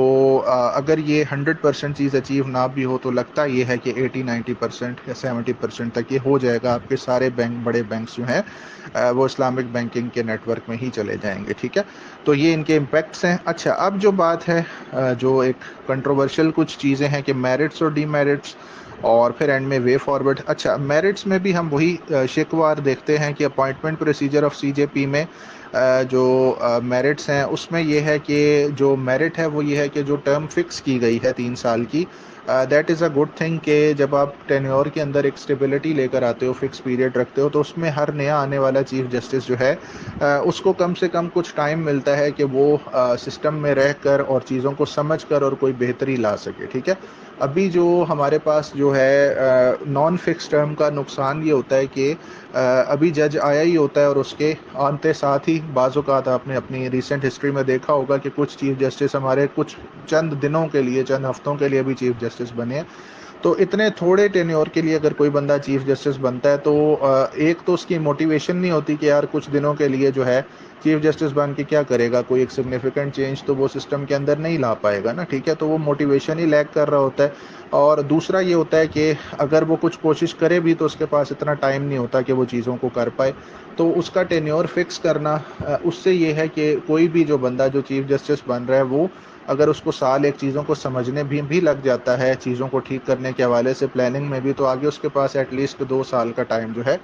اگر یہ 100% چیز اچیو نہ بھی ہو تو لگتا یہ ہے کہ 80-90% یا 70% تک یہ ہو جائے گا. آپ کے سارے بینک بڑے بینکس جو ہیں وہ اسلامک بینکنگ کے نیٹ ورک میں ہی چلے جائیں گے. ٹھیک ہے, تو یہ ان کے امپیکٹس ہیں. اچھا, اب جو بات ہے جو ایک کنٹروورشل کچھ چیزیں ہیں کہ میرٹس اور ڈی میرٹس, اور پھر اینڈ میں وے فارورڈ. اچھا, میرٹس میں بھی ہم وہی شکوار دیکھتے ہیں کہ appointment procedure of C J پی میں جو میرٹس ہیں اس میں یہ ہے کہ جو میرٹ ہے وہ یہ ہے کہ جو ٹرم فکس کی گئی ہے 3 سال کی, that is a good thing کہ جب آپ ٹینیور کے اندر ایک اسٹیبلٹی لے کر آتے ہو, فکس پیریڈ رکھتے ہو, تو اس میں ہر نیا آنے والا چیف جسٹس جو ہے اس کو کم سے کم کچھ ٹائم ملتا ہے کہ وہ سسٹم میں رہ کر اور چیزوں کو سمجھ کر اور کوئی بہتری لا سکے. ٹھیک ہے, ابھی جو ہمارے پاس جو ہے نان فکس ٹرم کا نقصان یہ ہوتا ہے کہ ابھی جج آیا ہی ہوتا ہے, اور اس کے آنتے ساتھ ہی بعض اوقات آپ نے اپنی ریسنٹ ہسٹری میں دیکھا ہوگا کہ کچھ چیف جسٹس ہمارے کچھ چند دنوں کے لیے, چند ہفتوں کے لیے بھی چیف جسٹس بنے ہیں. تو اتنے تھوڑے ٹینیور کے لیے اگر کوئی بندہ چیف جسٹس بنتا ہے تو ایک تو اس کی موٹیویشن نہیں ہوتی کہ یار کچھ دنوں کے لیے جو ہے چیف جسٹس بن کے کیا کرے گا, کوئی ایک سگنیفیکنٹ چینج تو وہ سسٹم کے اندر نہیں لا پائے گا نا. ٹھیک ہے, تو وہ موٹیویشن ہی لیک کر رہا ہوتا ہے. اور دوسرا یہ ہوتا ہے کہ اگر وہ کچھ کوشش کرے بھی تو اس کے پاس اتنا ٹائم نہیں ہوتا کہ وہ چیزوں کو کر پائے. تو اس کا ٹینیور فکس کرنا, اس سے یہ ہے کہ کوئی بھی جو بندہ جو چیف جسٹس بن رہا ہے وہ اگر اس کو سال ایک چیزوں کو سمجھنے بھی لگ جاتا ہے, چیزوں کو ٹھیک کرنے کے حوالے سے پلاننگ میں بھی, تو آگے اس کے پاس ایٹ لیسٹ 2 سال کا ٹائم جو ہے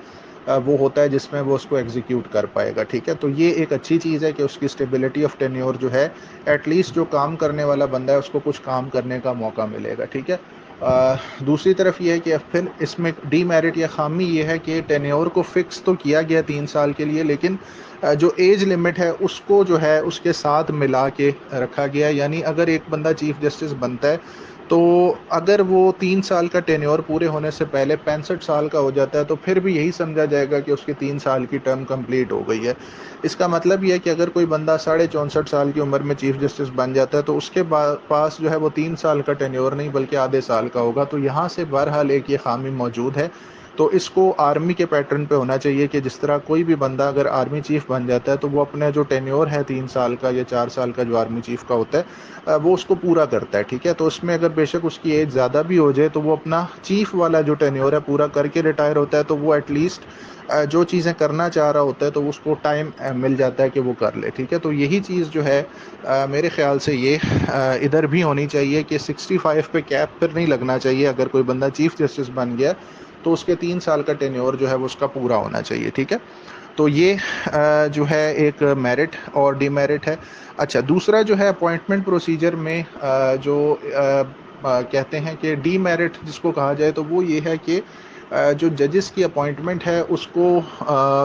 وہ ہوتا ہے جس میں وہ اس کو ایگزیکیوٹ کر پائے گا. ٹھیک ہے, تو یہ ایک اچھی چیز ہے کہ اس کی اسٹیبلٹی آف ٹینیور جو ہے ایٹ لیسٹ جو کام کرنے والا بندہ ہے اس کو کچھ کام کرنے کا موقع ملے گا. ٹھیک ہے, دوسری طرف یہ ہے کہ پھر اس میں ڈی میرٹ یا خامی یہ ہے کہ ٹینیور کو فکس تو کیا گیا 3 سال کے لیے, لیکن جو ایج لمٹ ہے اس کو جو ہے اس کے ساتھ ملا کے رکھا گیا. یعنی اگر ایک بندہ چیف جسٹس بنتا ہے تو اگر وہ 3 سال کا ٹینیور پورے ہونے سے پہلے 65 سال کا ہو جاتا ہے تو پھر بھی یہی سمجھا جائے گا کہ اس کی 3 سال کی ٹرم کمپلیٹ ہو گئی ہے. اس کا مطلب یہ ہے کہ اگر کوئی بندہ 64.5 سال کی عمر میں چیف جسٹس بن جاتا ہے تو اس کے پاس جو ہے وہ 3 سال کا ٹینیور نہیں بلکہ آدھے سال کا ہوگا. تو یہاں سے بہرحال ایک یہ خامی موجود ہے تو اس کو آرمی کے پیٹرن پہ ہونا چاہیے کہ جس طرح کوئی بھی بندہ اگر آرمی چیف بن جاتا ہے تو وہ اپنا جو ٹینیور ہے 3 سال کا یا 4 سال کا جو آرمی چیف کا ہوتا ہے وہ اس کو پورا کرتا ہے، ٹھیک ہے؟ تو اس میں اگر بے شک اس کی ایج زیادہ بھی ہو جائے تو وہ اپنا چیف والا جو ٹینیور ہے پورا کر کے ریٹائر ہوتا ہے، تو وہ ایٹ لیسٹ جو چیزیں کرنا چاہ رہا ہوتا ہے تو اس کو ٹائم مل جاتا ہے کہ وہ کر لے، ٹھیک ہے؟ تو یہی چیز جو ہے میرے خیال سے یہ ادھر بھی ہونی چاہیے کہ 65 پہ کیپ پھر نہیں لگنا چاہیے، اگر کوئی بندہ چیف جسٹس بن گیا تو اس کے 3 سال کا ٹینیور جو ہے وہ اس کا پورا ہونا چاہیے، ٹھیک ہے؟ تو یہ جو ہے ایک میرٹ اور ڈی میرٹ ہے۔ اچھا، دوسرا جو ہے اپوائنٹمنٹ پروسیجر میں جو کہتے ہیں کہ ڈی میرٹ جس کو کہا جائے تو وہ یہ ہے کہ جو ججز کی اپوائنٹمنٹ ہے اس کو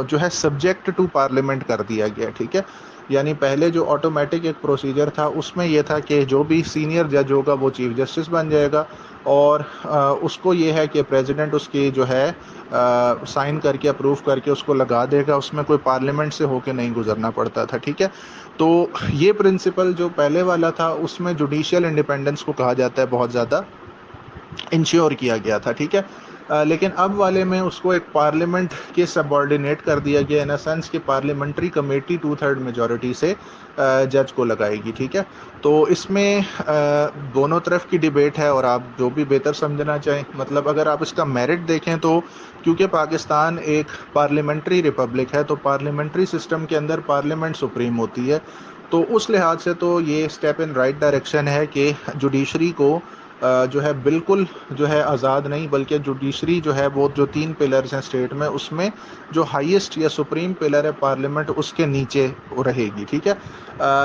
جو ہے سبجیکٹ ٹو پارلیمنٹ کر دیا گیا، ٹھیک ہے؟ یعنی پہلے جو آٹومیٹک ایک پروسیجر تھا اس میں یہ تھا کہ جو بھی سینئر جج ہوگا وہ چیف جسٹس بن جائے گا، اور اس کو یہ ہے کہ پریزیڈنٹ اس کی جو ہے سائن کر کے اپروو کر کے اس کو لگا دے گا، اس میں کوئی پارلیمنٹ سے ہو کے نہیں گزرنا پڑتا تھا، ٹھیک ہے؟ تو یہ پرنسپل جو پہلے والا تھا اس میں جوڈیشیل انڈیپینڈنس کو کہا جاتا ہے بہت زیادہ انشور کیا گیا تھا، ٹھیک ہے؟ لیکن اب والے میں اس کو ایک پارلیمنٹ کے سب آرڈینیٹ کر دیا گیا ان سینس کہ پارلیمنٹری کمیٹی 2/3 میجورٹی سے جج کو لگائے گی، ٹھیک ہے؟ تو اس میں دونوں طرف کی ڈیبیٹ ہے اور آپ جو بھی بہتر سمجھنا چاہیں، مطلب اگر آپ اس کا میرٹ دیکھیں تو کیونکہ پاکستان ایک پارلیمنٹری ریپبلک ہے تو پارلیمنٹری سسٹم کے اندر پارلیمنٹ سپریم ہوتی ہے، تو اس لحاظ سے تو یہ اسٹیپ ان رائٹ ڈائریکشن ہے کہ جوڈیشری کو جو ہے بالکل جو ہے آزاد نہیں، بلکہ جوڈیشری جو ہے وہ جو 3 پلرز ہیں اسٹیٹ میں اس میں جو ہائیسٹ یا سپریم پلر ہے پارلیمنٹ اس کے نیچے رہے گی، ٹھیک ہے؟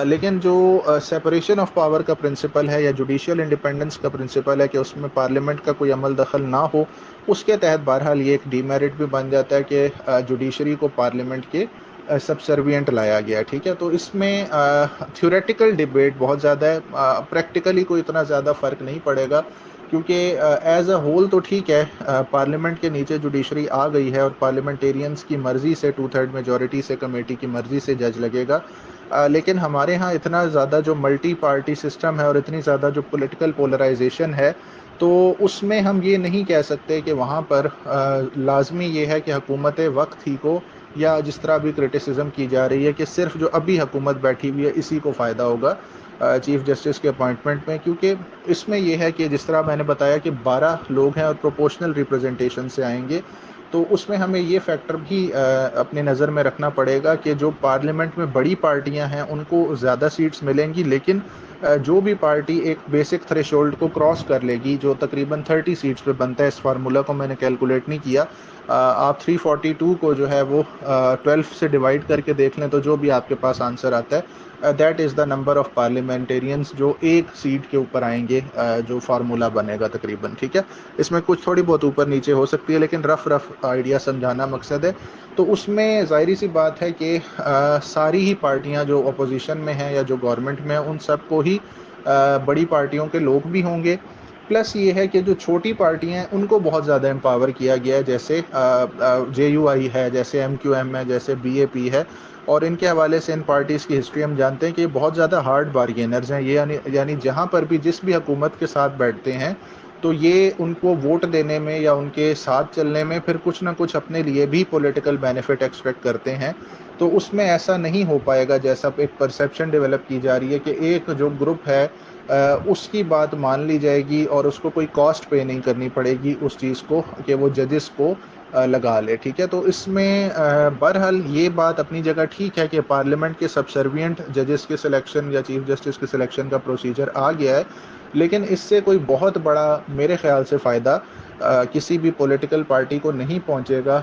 لیکن جو سیپریشن آف پاور کا پرنسپل ہے یا جوڈیشیل انڈیپینڈنس کا پرنسپل ہے کہ اس میں پارلیمنٹ کا کوئی عمل دخل نہ ہو، اس کے تحت بہرحال یہ ایک ڈی میرٹ بھی بن جاتا ہے کہ جوڈیشری کو پارلیمنٹ کے سبسروینٹ لایا گیا، ٹھیک ہے؟ تو اس میں تھیوریٹیکل ڈیبیٹ بہت زیادہ ہے، پریکٹیکلی کوئی اتنا زیادہ فرق نہیں پڑے گا، کیونکہ ایز اے ہول تو ٹھیک ہے پارلیمنٹ کے نیچے جوڈیشری آ گئی ہے اور پارلیمنٹیرینز کی مرضی سے 2/3 میجورٹی سے کمیٹی کی مرضی سے جج لگے گا، لیکن ہمارے ہاں اتنا زیادہ جو ملٹی پارٹی سسٹم ہے اور اتنی زیادہ جو پولیٹیکل پولرائزیشن ہے، تو اس میں ہم یہ نہیں کہہ سکتے کہ وہاں پر لازمی یہ ہے کہ حکومت وقت ہی کو، یا جس طرح بھی کرٹیسزم کی جا رہی ہے کہ صرف جو ابھی حکومت بیٹھی ہوئی ہے اسی کو فائدہ ہوگا چیف جسٹس کے اپوائنٹمنٹ میں، کیونکہ اس میں یہ ہے کہ جس طرح میں نے بتایا کہ 12 لوگ ہیں اور پروپورشنل ریپرزنٹیشن سے آئیں گے، تو اس میں ہمیں یہ فیکٹر بھی اپنے نظر میں رکھنا پڑے گا کہ جو پارلیمنٹ میں بڑی پارٹیاں ہیں ان کو زیادہ سیٹس ملیں گی، لیکن جو بھی پارٹی ایک بیسک تھریش ہولڈ کو کراس کر لے گی جو تقریباً 30 سیٹس پہ بنتا ہے، اس فارمولا کو میں نے کیلکولیٹ نہیں کیا، آپ 342 کو جو ہے وہ 12 سے ڈیوائڈ کر کے دیکھ لیں تو جو بھی آپ کے پاس آنسر آتا ہے that is the number of parliamentarians جو ایک سیٹ کے اوپر آئیں گے، جو فارمولا بنے گا تقریباً، ٹھیک ہے؟ اس میں کچھ تھوڑی بہت اوپر نیچے ہو سکتی ہے لیکن رف آئیڈیا سمجھانا مقصد ہے۔ تو اس میں ظاہری سی بات ہے کہ ساری ہی پارٹیاں جو اپوزیشن میں ہیں یا جو گورنمنٹ میں ہیں ان سب کو ہی بڑی پارٹیوں کے لوگ بھی ہوں گے، پلس یہ ہے کہ جو چھوٹی پارٹیاں ہیں ان کو بہت زیادہ امپاور کیا گیا ہے، جیسے جے یو آئی ہے، جیسے ایم کیو ایم ہے، جیسے بی اے پی ہے، اور ان کے حوالے سے ان پارٹیز کی ہسٹری ہم جانتے ہیں کہ یہ بہت زیادہ ہارڈ بارگینرز ہیں، یہ یعنی جہاں پر بھی جس بھی حکومت کے ساتھ بیٹھتے ہیں تو یہ ان کو ووٹ دینے میں یا ان کے ساتھ چلنے میں پھر کچھ نہ کچھ اپنے لیے بھی پولیٹیکل بینیفٹ ایکسپیکٹ کرتے ہیں، تو اس میں ایسا نہیں ہو پائے گا جیسا ایک پرسیپشن ڈیولپ کی جا رہی ہے کہ ایک جو گروپ ہے اس کی بات مان لی جائے گی اور اس کو کوئی کاسٹ پے نہیں کرنی پڑے گی اس چیز کو کہ وہ ججز کو لگا لے، ٹھیک ہے؟ تو اس میں بہرحال یہ بات اپنی جگہ ٹھیک ہے کہ پارلیمنٹ کے سبسروینٹ ججز کے سلیکشن یا چیف جسٹس کے سلیکشن کا پروسیجر آ گیا ہے، لیکن اس سے کوئی بہت بڑا میرے خیال سے فائدہ کسی بھی پولیٹیکل پارٹی کو نہیں پہنچے گا،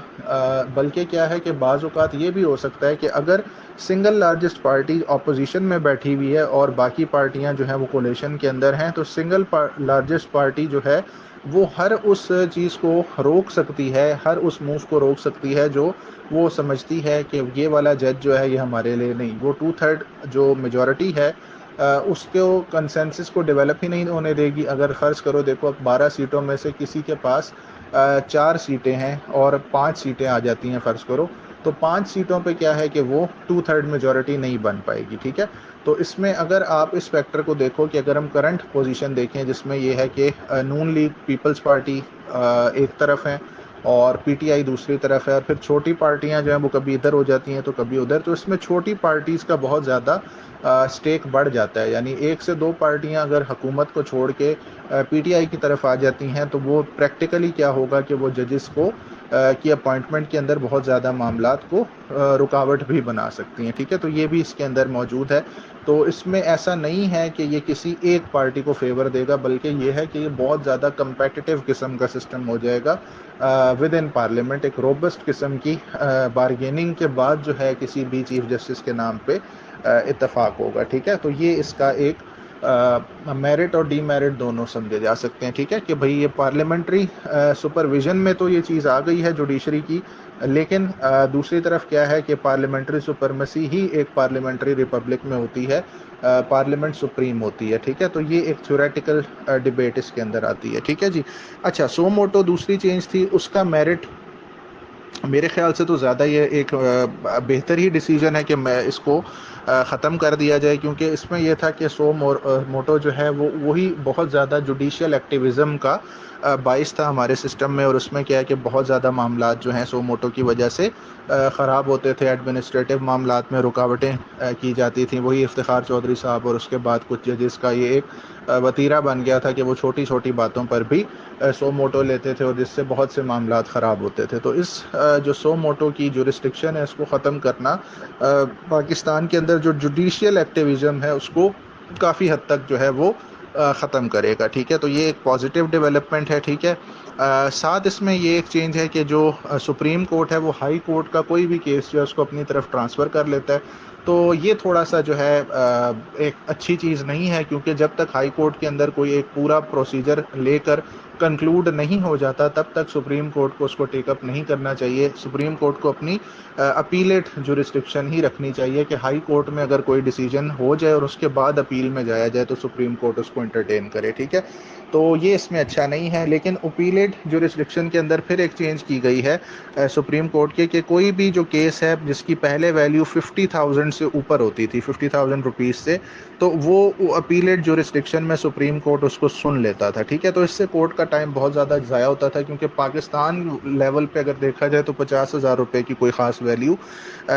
بلکہ کیا ہے کہ بعض اوقات یہ بھی ہو سکتا ہے کہ اگر سنگل لارجسٹ پارٹی اپوزیشن میں بیٹھی ہوئی ہے اور باقی پارٹیاں جو ہیں وہ کولیشن کے اندر ہیں، تو سنگل لارجسٹ پارٹی جو ہے وہ ہر اس چیز کو روک سکتی ہے، ہر اس موو کو روک سکتی ہے جو وہ سمجھتی ہے کہ یہ والا جج جو ہے یہ ہمارے لیے نہیں، وہ 2/3 جو میجورٹی ہے اس کو کنسنسس کو ڈیولپ ہی نہیں ہونے دے گی۔ اگر فرض کرو دیکھو اب 12 سیٹوں میں سے کسی کے پاس 4 سیٹیں ہیں اور 5 سیٹیں آ جاتی ہیں فرض کرو، تو 5 سیٹوں پہ کیا ہے کہ وہ 2/3 میجورٹی نہیں بن پائے گی، ٹھیک ہے؟ تو اس میں اگر آپ اس فیکٹر کو دیکھو کہ اگر ہم کرنٹ پوزیشن دیکھیں جس میں یہ ہے کہ نون لیگ پیپلز پارٹی ایک طرف ہیں اور پی ٹی آئی دوسری طرف ہے، اور پھر چھوٹی پارٹیاں جو ہیں وہ کبھی ادھر ہو جاتی ہیں تو کبھی ادھر، تو اس میں چھوٹی پارٹیز کا بہت زیادہ سٹیک بڑھ جاتا ہے. یعنی ایک سے دو پارٹیاں اگر حکومت کو چھوڑ کے پی ٹی آئی کی طرف آ جاتی ہیں تو وہ پریکٹیکلی کیا ہوگا کہ وہ ججز کو کی اپوائنٹمنٹ کے اندر بہت زیادہ معاملات کو رکاوٹ بھی بنا سکتی ہیں. ٹھیک ہے، تو یہ بھی اس کے اندر موجود ہے. تو اس میں ایسا نہیں ہے کہ یہ کسی ایک پارٹی کو فیور دے گا، بلکہ یہ ہے کہ یہ بہت زیادہ کمپیٹیٹیو قسم کا سسٹم ہو جائے گا ود ان پارلیمنٹ. ایک روبسٹ قسم کی بارگیننگ کے بعد جو ہے کسی بھی چیف جسٹس کے نام پہ اتفاق ہوگا. ٹھیک ہے، تو یہ اس کا ایک میرٹ اور ڈی میرٹ دونوں سمجھے جا سکتے ہیں. ٹھیک ہے کہ بھئی یہ پارلیمنٹری سپرویژن میں تو یہ چیز آ گئی ہے جوڈیشری کی، لیکن دوسری طرف کیا ہے کہ پارلیمنٹری سپرمیسی ہی ایک پارلیمنٹری ریپبلک میں ہوتی ہے، پارلیمنٹ سپریم ہوتی ہے. ٹھیک ہے، تو یہ ایک تھیوریٹیکل ڈیبیٹ اس کے اندر آتی ہے. ٹھیک ہے جی. اچھا، سو موٹو دوسری چینج تھی، اس کا میرٹ میرے خیال سے تو زیادہ یہ ایک بہتر ہی ڈیسیجن ہے کہ میں اس کو ختم کر دیا جائے، کیونکہ اس میں یہ تھا کہ سو موٹو جو ہے وہ وہی بہت زیادہ جوڈیشل ایکٹیویزم کا باعث تھا ہمارے سسٹم میں. اور اس میں کیا ہے کہ بہت زیادہ معاملات جو ہیں سو موٹو کی وجہ سے خراب ہوتے تھے. ایڈمنسٹریٹو معاملات میں رکاوٹیں کی جاتی تھیں. وہی افتخار چودھری صاحب اور اس کے بعد کچھ ججز کا یہ ایک وتیرہ بن گیا تھا کہ وہ چھوٹی چھوٹی باتوں پر بھی سو موٹو لیتے تھے، اور جس سے بہت سے معاملات خراب ہوتے تھے. تو اس جو سو موٹو کی جو ریسٹرکشن ہے اس کو ختم کرنا پاکستان کے اندر جو جوڈیشیل ایکٹیویزم ہے اس کو کافی حد تک جو ہے وہ ختم کرے گا. ٹھیک ہے، تو یہ ایک پازیٹیو ڈیولپمنٹ ہے. ٹھیک ہے، ساتھ اس میں یہ ایک چینج ہے کہ جو سپریم کورٹ ہے وہ ہائی کورٹ کا کوئی بھی کیس جو ہے اس کو اپنی طرف ٹرانسفر کر لیتا ہے. تو یہ تھوڑا سا جو ہے ایک اچھی چیز نہیں ہے، کیونکہ جب تک ہائی کورٹ کے اندر کوئی ایک پورا پروسیجر لے کر کنکلوڈ نہیں ہو جاتا تب تک سپریم کورٹ کو اس کو ٹیک اپ نہیں کرنا چاہیے. سپریم کورٹ کو اپنی اپیلیٹ جو ریسٹرکشن ہی رکھنی چاہیے کہ ہائی کورٹ میں اگر کوئی ڈیسیجن ہو جائے اور اس کے بعد اپیل میں جایا جائے تو سپریم کورٹ اس کو انٹرٹین کرے. ٹھیک ہے، تو یہ اس میں اچھا نہیں ہے. لیکن اپیلیٹ جو ریسٹرکشن کے اندر پھر ایک چینج کی گئی ہے سپریم کورٹ کے کہ کوئی بھی جو کیس ہے جس کی پہلے ویلیو 50,000 سے اوپر ہوتی تھی، 50,000 روپیز سے، تو وہ اپیلیٹ جو ریسٹرکشن میں سپریم کورٹ اس کو سن لیتا تھا. ٹھیک ہے، تو اس سے کورٹ کا ٹائم بہت زیادہ ضائع ہوتا تھا، کیونکہ پاکستان لیول پہ اگر دیکھا جائے تو 50,000 روپے کی کوئی خاص ویلیو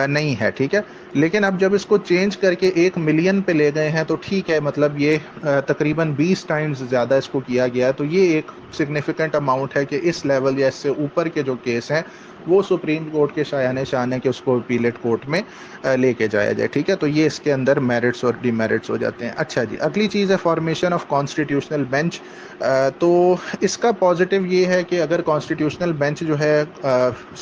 نہیں ہے. ٹھیک ہے، لیکن اب جب اس کو چینج کر کے 1 ملین پہ لے گئے ہیں تو ٹھیک ہے، مطلب یہ تقریباً 20 ٹائمز زیادہ اس کو کیا گیا ہے. تو یہ ایک سگنیفیکنٹ اماؤنٹ ہے کہ اس لیول یا اس سے اوپر کے جو کیس ہیں وہ سپریم کورٹ کے شایان شان ہے کہ اس کو اپیلیٹ کورٹ میں لے کے جایا جائے. ٹھیک ہے، تو یہ اس کے اندر میرٹس اور ڈی میرٹس ہو جاتے ہیں. اچھا جی، اگلی چیز ہے فارمیشن آف کانسٹیٹیوشنل بینچ. تو اس کا پازیٹیو یہ ہے کہ اگر کانسٹیٹیوشنل بینچ جو ہے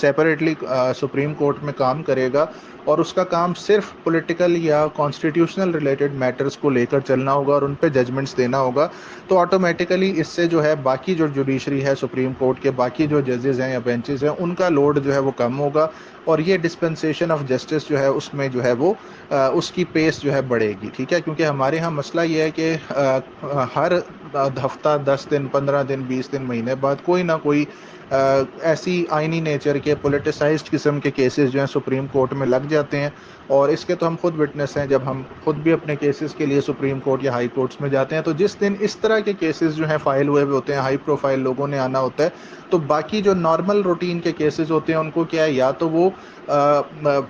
سیپریٹلی سپریم کورٹ میں کام کرے گا اور اس کا کام صرف پولیٹیکل یا کانسٹیٹیوشنل ریلیٹڈ میٹرز کو لے کر چلنا ہوگا اور ان پہ ججمنٹس دینا ہوگا، تو آٹومیٹیکلی اس سے جو ہے باقی جو جوڈیشری ہے سپریم کورٹ کے باقی جو ججز ہیں یا بینچز ہیں ان کا لوڈ جو ہے وہ کم ہوگا، اور یہ ڈسپنسیشن آف جسٹس جو ہے اس میں جو ہے وہ اس کی پیس جو ہے بڑھے گی. ٹھیک ہے، کیونکہ ہمارے ہاں مسئلہ یہ ہے کہ ہر ہفتہ 10 دن 15 دن 20 دن مہینے بعد کوئی نہ کوئی ایسی آئینی نیچر کے پولیٹیسائزڈ قسم کے کیسز جو ہیں سپریم کورٹ میں لگ جاتے ہیں. اور اس کے تو ہم خود وٹنس ہیں، جب ہم خود بھی اپنے کیسز کے لیے سپریم کورٹ یا ہائی کورٹس میں جاتے ہیں تو جس دن اس طرح کے کیسز جو ہیں فائل ہوئے ہوتے ہیں، ہائی پروفائل لوگوں نے آنا ہوتا ہے، تو باقی جو نارمل روٹین کے کیسز ہوتے ہیں ان کو کیا ہے، یا تو وہ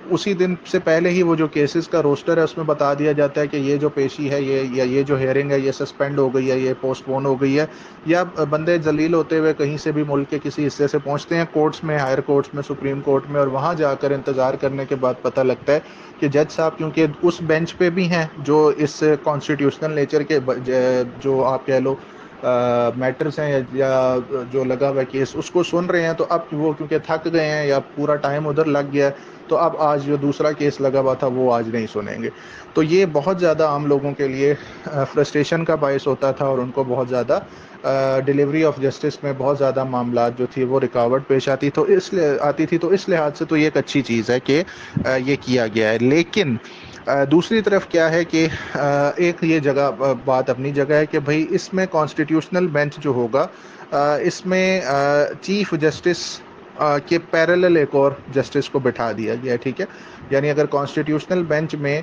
اسی دن سے پہلے ہی وہ جو کیسز کا روسٹر ہے اس میں بتا دیا جاتا ہے کہ یہ جو پیشی ہے یہ جو ہیئرنگ ہے یہ سسپینڈ ہو گئی ہے، یہ پوسٹ پون ہو گئی ہے، یا بندے ذلیل ہوتے ہوئے کہیں سے بھی ملک کے کسی حصے سے پہنچتے ہیں کورٹس میں، ہائر کورٹس میں، سپریم کورٹ میں، اور وہاں جا کر انتظار کرنے کے بعد پتہ لگتا ہے کہ جج صاحب کیونکہ اس بینچ پہ بھی ہیں جو اس کانسٹیٹیوشنل نیچر کے جو آپ کہہ لو میٹرز ہیں یا جو لگا ہوا کیس اس کو سن رہے ہیں، تو اب وہ کیونکہ تھک گئے ہیں یا پورا ٹائم ادھر لگ گیا ہے تو اب آج جو دوسرا کیس لگا ہوا تھا وہ آج نہیں سنیں گے. تو یہ بہت زیادہ عام لوگوں کے لیے فرسٹریشن کا باعث ہوتا تھا، اور ان کو بہت زیادہ ڈیلیوری آف جسٹس میں بہت زیادہ معاملات جو تھی وہ رکاوٹ پیش آتی تو اس لحاظ سے تو یہ ایک اچھی چیز ہے کہ یہ کیا گیا ہے. لیکن دوسری طرف کیا ہے کہ ایک یہ جگہ بات اپنی جگہ ہے کہ بھئی اس میں کانسٹیٹیوشنل بینچ جو ہوگا اس میں چیف جسٹس کے پیرلل ایک اور جسٹس کو بٹھا دیا گیا ہے. ٹھیک ہے، یعنی اگر کانسٹیٹیوشنل بینچ میں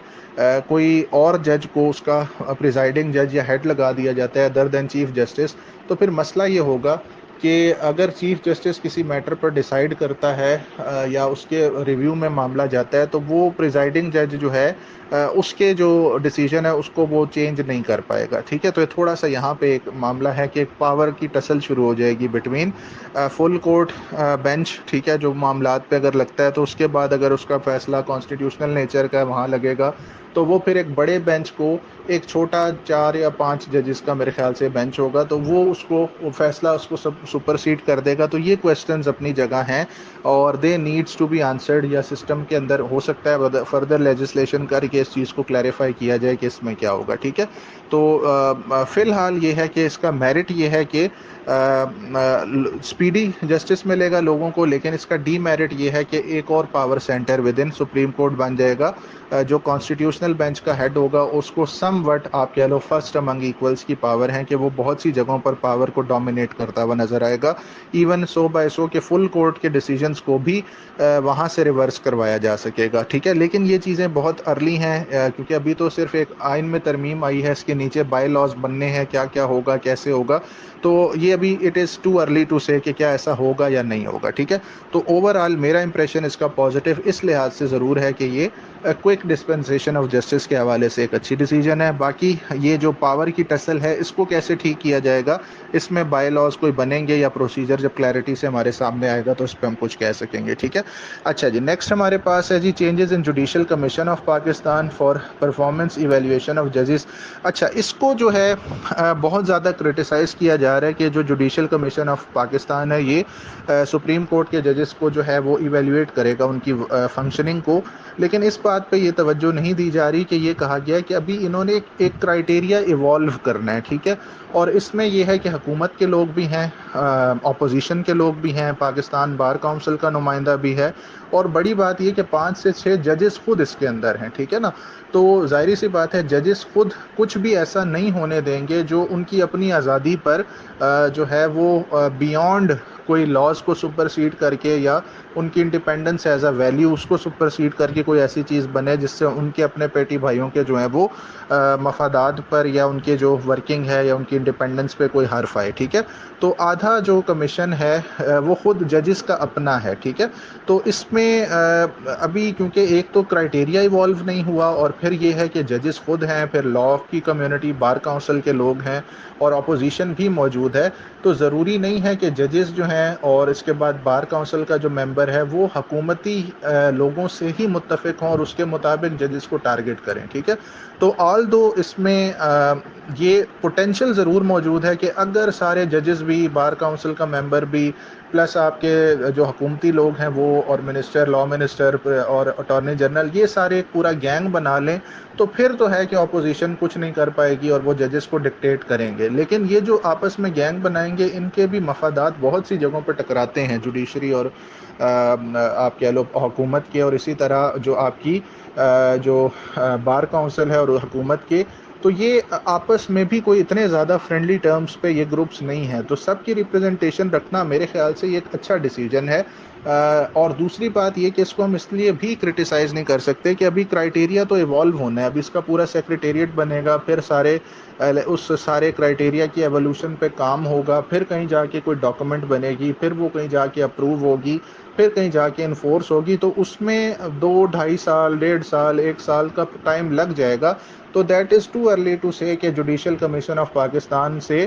کوئی اور جج کو اس کا پریزائڈنگ جج یا ہیڈ لگا دیا جاتا ہے ادر دین چیف جسٹس، تو پھر مسئلہ یہ ہوگا کہ اگر چیف جسٹس کسی میٹر پر ڈیسائیڈ کرتا ہے یا اس کے ریویو میں معاملہ جاتا ہے تو وہ پریزائڈنگ جج جو ہے اس کے جو ڈیسیجن ہے اس کو وہ چینج نہیں کر پائے گا. ٹھیک ہے, تو یہ تھوڑا سا یہاں پہ ایک معاملہ ہے کہ ایک پاور کی ٹسل شروع ہو جائے گی بٹوین فل کورٹ بینچ. ٹھیک ہے, جو معاملات پہ اگر لگتا ہے تو اس کے بعد اگر اس کا فیصلہ کانسٹیٹیوشنل نیچر کا وہاں لگے گا تو وہ پھر ایک بڑے بینچ کو, ایک چھوٹا 4 یا 5 ججز کا میرے خیال سے بینچ ہوگا, تو وہ اس کو وہ فیصلہ اس کو سپرسیڈ کر دے گا. تو یہ کویسچنز اپنی جگہ ہیں اور they needs to be answered, یا سسٹم کے اندر ہو سکتا ہے فردر لیجسلیشن کر کے اس چیز کو کلیریفائی کیا جائے کہ اس میں کیا ہوگا. ٹھیک ہے, تو فی الحال یہ ہے کہ اس کا میرٹ یہ ہے کہ اسپیڈی جسٹس ملے گا لوگوں کو, لیکن اس کا ڈی میرٹ یہ ہے کہ ایک اور power centre within supreme court بن جائے گا. جو کانسٹیٹیوشنل بینچ کا ہیڈ ہوگا اس کو سم وٹ آپ کہہ لو فرسٹ امنگ ایکولس کی پاور ہے کہ وہ بہت سی جگہوں پر پاور کو ڈومینیٹ کرتا ہوا نظر آئے گا. ایون سو بائی سو کہ فل کورٹ کے ڈیسیجنس کو بھی وہاں سے ریورس کروایا جا سکے گا. ٹھیک ہے, لیکن یہ چیزیں بہت ارلی ہیں کیونکہ ابھی تو صرف ایک آئین میں ترمیم آئی ہے, اس کے نیچے بائی لاز بننے ہیں, کیا کیا ہوگا کیسے ہوگا, تو یہ ابھی it is too early to say کہ کیا ایسا ہوگا یا نہیں ہوگا. ٹھیک ہے, تو اوور آل میرا امپریشن اس کا پازیٹیو اس لحاظ سے ضرور ہے کہ یہ کوئک ڈسپنسیشن آف جسٹس کے حوالے سے ایک اچھی ڈیسیجن ہے. باقی یہ جو پاور کی ٹسل ہے اس کو کیسے ٹھیک کیا جائے گا, اس میں بائی لاز کوئی بنیں گے یا پروسیجر جب کلیئرٹی سے ہمارے سامنے آئے گا تو اس پہ ہم کچھ کہہ سکیں گے. ٹھیک ہے, اچھا جی, نیکسٹ ہمارے پاس ہے جی changes in judicial commission of Pakistan for performance evaluation of ججز. اچھا, اس کو جو ہے بہت زیادہ کرٹیسائز کیا جا رہا ہے کہ جو جوڈیشل کمیشن آف پاکستان ہے یہ سپریم کورٹ کے ججز کو جو ہے وہ ایویلیویٹ کرے گا ان کی فنکشننگ کو, لیکن اس بات پہ یہ توجہ نہیں دی جا رہی کہ یہ کہا گیا کہ ابھی انہوں نے ایک کرائیٹیریا ایوالو کرنا ہے. ٹھیک ہے, اور اس میں یہ ہے کہ حکومت کے لوگ بھی ہیں, اپوزیشن کے لوگ بھی ہیں, پاکستان بار کونسل کا نمائندہ بھی ہے, اور بڑی بات یہ کہ 5 سے 6 ججز خود اس کے اندر ہیں. ٹھیک ہے نا, تو ظاہری سی بات ہے ججز خود کچھ بھی ایسا نہیں ہونے دیں گے جو ان کی اپنی آزادی پر جو ہے وہ بیونڈ کوئی لاز کو سپرسیڈ کر کے یا ان کی انڈیپینڈنس ایز اے ویلیو اس کو سپرسیڈ کر کے کوئی ایسی چیز بنے جس سے ان کے اپنے پیٹی بھائیوں کے جو ہیں وہ مفادات پر یا ان کے جو ورکنگ ہے یا ان کی انڈیپینڈنس پہ کوئی حرف آئے. ٹھیک ہے, تو آدھا جو کمیشن ہے وہ خود ججز کا اپنا ہے. ٹھیک ہے, تو اس میں ابھی کیونکہ ایک تو کرائیٹیریا ایوالو نہیں ہوا, اور پھر یہ ہے کہ ججز خود ہیں, پھر لا کی کمیونٹی بار کونسل کے لوگ ہیں, اور اپوزیشن بھی موجود ہے, تو ضروری نہیں ہے کہ ججز جو ہیں اور اس کے بعد بار کونسل کا جو ممبر ہے وہ حکومتی لوگوں سے ہی متفق ہوں اور اس کے مطابق ججز کو ٹارگٹ کریں. ٹھیک ہے, تو آل دو اس میں یہ پوٹینشیل ضرور موجود ہے کہ اگر سارے ججز بھی, بار کونسل کا ممبر بھی, پلس آپ کے جو حکومتی لوگ ہیں وہ, اور منسٹر, لا منسٹر اور اٹارنی جنرل, یہ سارے پورا گینگ بنا لیں تو پھر تو ہے کہ اپوزیشن کچھ نہیں کر پائے گی اور وہ ججز کو ڈکٹیٹ کریں گے. لیکن یہ جو آپس میں گینگ بنائیں گے ان کے بھی مفادات بہت سی جگہوں پہ ٹکراتے ہیں, جوڈیشری اور آپ کہہ لو حکومت کے, اور اسی طرح جو آپ کی جو بار کونسل ہے اور حکومت کے, تو یہ آپس میں بھی کوئی اتنے زیادہ فرینڈلی ٹرمز پہ یہ گروپس نہیں ہیں. تو سب کی ریپرزنٹیشن رکھنا میرے خیال سے یہ ایک اچھا ڈیسیجن ہے. اور دوسری بات یہ کہ اس کو ہم اس لیے بھی کرٹیسائز نہیں کر سکتے کہ ابھی کرائیٹیریا تو ایوالو ہونا ہے, ابھی اس کا پورا سیکریٹریٹ بنے گا, پھر اس سارے کرائیٹیریا کی ایوولوشن پہ کام ہوگا, پھر کہیں جا کے کوئی ڈاکومنٹ بنے گی, پھر وہ کہیں جا کے اپروو ہوگی, پھر کہیں جا کے انفورس ہوگی, تو اس میں 2-2.5 سال, 1.5 سال, 1 سال کا ٹائم لگ جائے گا. تو that is too early to say کہ جوڈیشل کمیشن آف پاکستان سے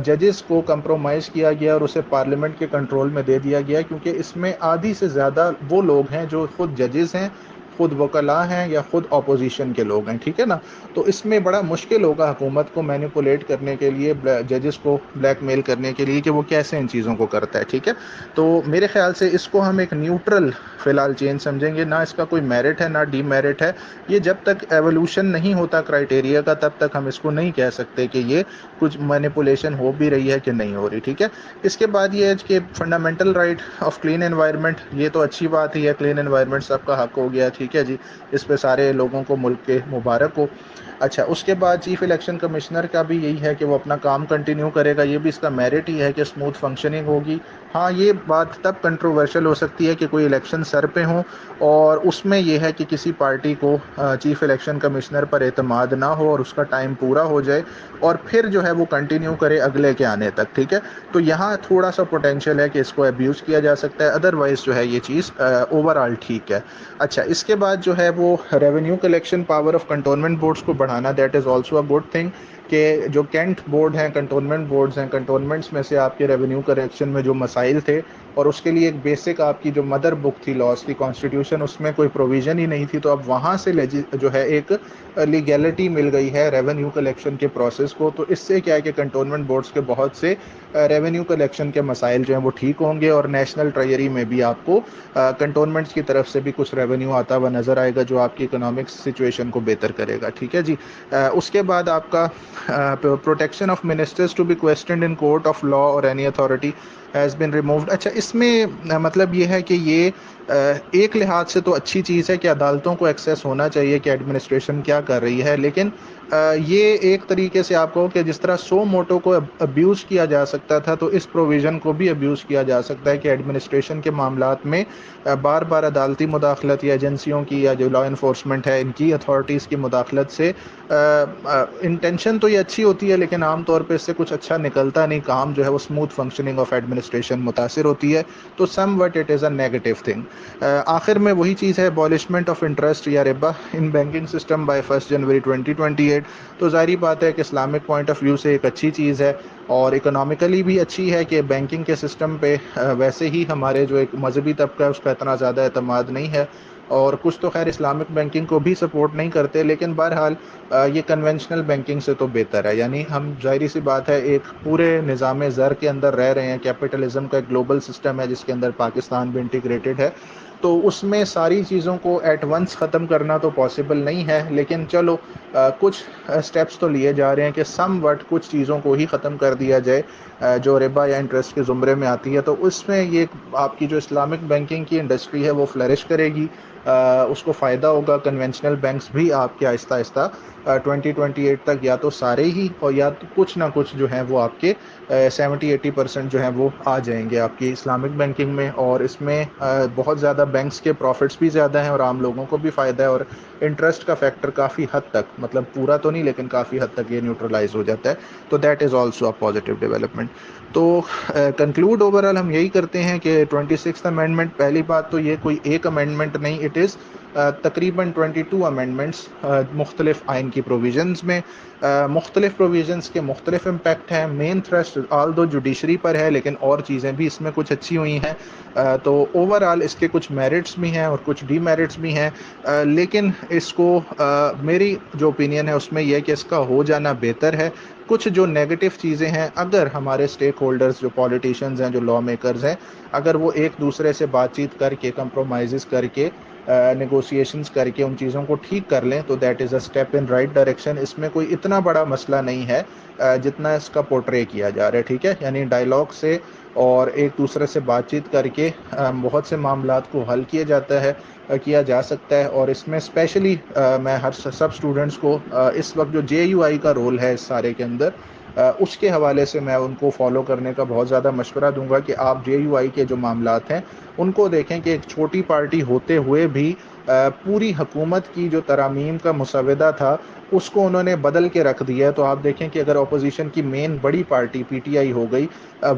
ججز کو کمپرومائز کیا گیا اور اسے پارلیمنٹ کے کنٹرول میں دے دیا گیا, کیونکہ اس میں آدھی سے زیادہ وہ لوگ ہیں جو خود ججز ہیں, خود وکلاء ہیں یا خود اپوزیشن کے لوگ ہیں. ٹھیک ہے نا, تو اس میں بڑا مشکل ہوگا حکومت کو مینیپولیٹ کرنے کے لیے, ججز کو بلیک میل کرنے کے لیے کہ وہ کیسے ان چیزوں کو کرتا ہے. ٹھیک ہے, تو میرے خیال سے اس کو ہم ایک نیوٹرل فی الحال چینج سمجھیں گے, نہ اس کا کوئی میرٹ ہے نہ ڈی میرٹ ہے. یہ جب تک ایوولوشن نہیں ہوتا کرائیٹیریا کا تب تک ہم اس کو نہیں کہہ سکتے کہ یہ کچھ مینیپولیشن ہو بھی رہی ہے کہ نہیں ہو رہی. ٹھیک ہے, اس کے بعد یہ ہے کہ fundamental right of clean environment, یہ تو اچھی بات ہی ہے, کلین انوائرمنٹ سب کا حق ہو گیا. ٹھیک ہے جی, اس پہ سارے لوگوں کو ملک کے مبارک ہو. اچھا, اس کے بعد چیف الیکشن کمشنر کا بھی یہی ہے کہ وہ اپنا کام کنٹینیو کرے گا, یہ بھی اس کا میرٹ ہی ہے کہ اسموتھ فنکشننگ ہوگی. ہاں, یہ بات تب کنٹروورشل ہو سکتی ہے کہ کوئی الیکشن سر پہ ہوں، اور اس میں یہ ہے کہ کسی پارٹی کو چیف الیکشن کمشنر پر اعتماد نہ ہو اور اس کا ٹائم پورا ہو جائے اور پھر جو ہے وہ کنٹینیو کرے اگلے کے آنے تک، ٹھیک ہے. تو یہاں تھوڑا سا پوٹینشیل ہے کہ اس کو ابیوز کیا جا سکتا ہے، ادروائز جو ہے یہ چیز اوور آل ٹھیک ہے. اچھا، اس کے بعد جو ہے وہ revenue collection power of cantonment boards کو بڑھانا، that is also a good thing. کہ جو کینٹ بورڈ ہیں، کنٹونمنٹ بورڈز ہیں، کنٹونمنٹس میں سے آپ کے ریونیو کلیکشن میں جو مسائل تھے، اور اس کے لیے ایک بیسک آپ کی جو مدر بک تھی لاس کی، کانسٹیٹیوشن، اس میں کوئی پروویژن ہی نہیں تھی، تو اب وہاں سے جو ہے ایک لیگیلٹی مل گئی ہے ریونیو کلیکشن کے پروسیس کو. تو اس سے کیا ہے کہ کنٹونمنٹ بورڈز کے بہت سے ریونیو کلیکشن کے مسائل جو ہیں وہ ٹھیک ہوں گے، اور نیشنل ٹریجری میں بھی آپ کو کنٹونمنٹس کی طرف سے بھی کچھ ریونیو آتا ہوا نظر آئے گا جو آپ کی اکنامک سچویشن کو بہتر کرے گا. ٹھیک ہے جی. اس کے بعد آپ کا protection of ministers to be questioned in court of law اور any authority has been removed. اچھا، اس میں مطلب یہ ہے کہ یہ ایک لحاظ سے تو اچھی چیز ہے کہ عدالتوں کو ایکسیس ہونا چاہیے کہ ایڈمنسٹریشن کیا کر رہی ہے، لیکن یہ ایک طریقے سے آپ کہو کہ جس طرح سو موٹو کو ابیوز کیا جا سکتا تھا، تو اس پروویژن کو بھی ابیوز کیا جا سکتا ہے کہ ایڈمنسٹریشن کے معاملات میں بار بار عدالتی مداخلت یا ایجنسیوں کی یا جو لا انفورسمنٹ ہے ان کی اتھارٹیز کی مداخلت سے انٹینشن تو یہ اچھی ہوتی ہے لیکن عام طور پہ اس سے کچھ اچھا نکلتا نہیں، کام جو ہے وہ اسموتھ فنکشننگ آف ایڈمنسٹریشن متاثر ہوتی ہے. تو somewhat it is a negative thing. آخر میں وہی چیز ہے، ابالشمنٹ آف انٹرسٹ یا ربا ان بینکنگ سسٹم بائی 1 جنوری 2028. تو ظاہری بات ہے کہ اسلامک پوائنٹ آف ویو سے ایک اچھی چیز ہے، اور اکنامیکلی بھی اچھی ہے کہ بینکنگ کے سسٹم پہ ویسے ہی ہمارے جو ایک مذہبی طبقہ ہے اس کا اتنا زیادہ اعتماد نہیں ہے، اور کچھ تو خیر اسلامک بینکنگ کو بھی سپورٹ نہیں کرتے، لیکن بہرحال یہ کنونشنل بینکنگ سے تو بہتر ہے. یعنی ہم ظاہری سی بات ہے ایک پورے نظام زر کے اندر رہ رہے ہیں، کیپٹلزم کا ایک گلوبل سسٹم ہے جس کے اندر پاکستان بھی انٹیگریٹڈ ہے، تو اس میں ساری چیزوں کو ایٹ ونس ختم کرنا تو پاسبل نہیں ہے، لیکن چلو کچھ سٹیپس تو لیے جا رہے ہیں کہ سم وٹ کچھ چیزوں کو ہی ختم کر دیا جائے جو ربا یا انٹرسٹ کے زمرے میں آتی ہے. تو اس میں یہ آپ کی جو اسلامک بینکنگ کی انڈسٹری ہے وہ فلرش کرے گی، اس کو فائدہ ہوگا. کنونشنل بینکس بھی آپ کے آہستہ آہستہ 2028 تک یا تو سارے ہی اور یا تو کچھ نہ کچھ جو ہیں وہ آپ کے 70-80% جو ہیں وہ آ جائیں گے آپ کی اسلامک بینکنگ میں. اور اس میں بہت زیادہ بینکس کے پروفٹس بھی زیادہ ہیں اور عام لوگوں کو بھی فائدہ ہے، اور انٹرسٹ کا فیکٹر کافی حد تک، مطلب پورا تو نہیں لیکن کافی حد تک یہ نیوٹرلائز ہو جاتا ہے. تو that is also a positive development. تو کنکلوڈ اوور آل ہم یہی کرتے ہیں کہ 26th امینڈمنٹ، پہلی بات تو یہ کوئی ایک امینڈمنٹ نہیں، اٹ از تقریباً 22 امینڈمنٹس مختلف آئین کی پروویژنز میں. مختلف پروویژنز کے مختلف امپیکٹ ہیں. مین تھرسٹ آل دو جوڈیشری پر ہے لیکن اور چیزیں بھی اس میں کچھ اچھی ہوئی ہیں. تو اوور آل اس کے کچھ میرٹس بھی ہیں اور کچھ ڈی میرٹس بھی ہیں، لیکن اس کو میری جو اوپینین ہے اس میں یہ ہے کہ اس کا ہو جانا بہتر ہے. کچھ جو نیگیٹو چیزیں ہیں، اگر ہمارے اسٹیک ہولڈرز جو پولیٹیشینز ہیں، جو لا میکرز ہیں، اگر وہ ایک دوسرے سے بات چیت کر کے، کمپرومائزز کر کے، نیگوسیشنز کر کے ان چیزوں کو ٹھیک کر لیں تو that is a step in right direction. اس میں کوئی اتنا بڑا مسئلہ نہیں ہے جتنا اس کا پورٹرے کیا جا رہا ہے. ٹھیک ہے، یعنی ڈائلاگ سے اور ایک دوسرے سے بات چیت کر کے بہت سے معاملات کو حل کیا جا سکتا ہے. اور اس میں اسپیشلی میں سب اسٹوڈنٹس کو اس وقت جو JUI کا رول ہے اس سارے کے اندر، اس کے حوالے سے میں ان کو فالو کرنے کا بہت زیادہ مشورہ دوں گا کہ آپ JUI کے جو معاملات ہیں ان کو دیکھیں کہ ایک چھوٹی پارٹی ہوتے ہوئے بھی پوری حکومت کی جو ترامیم کا مسودہ تھا اس کو انہوں نے بدل کے رکھ دیا ہے. تو آپ دیکھیں کہ اگر اپوزیشن کی مین بڑی پارٹی PTI ہو گئی،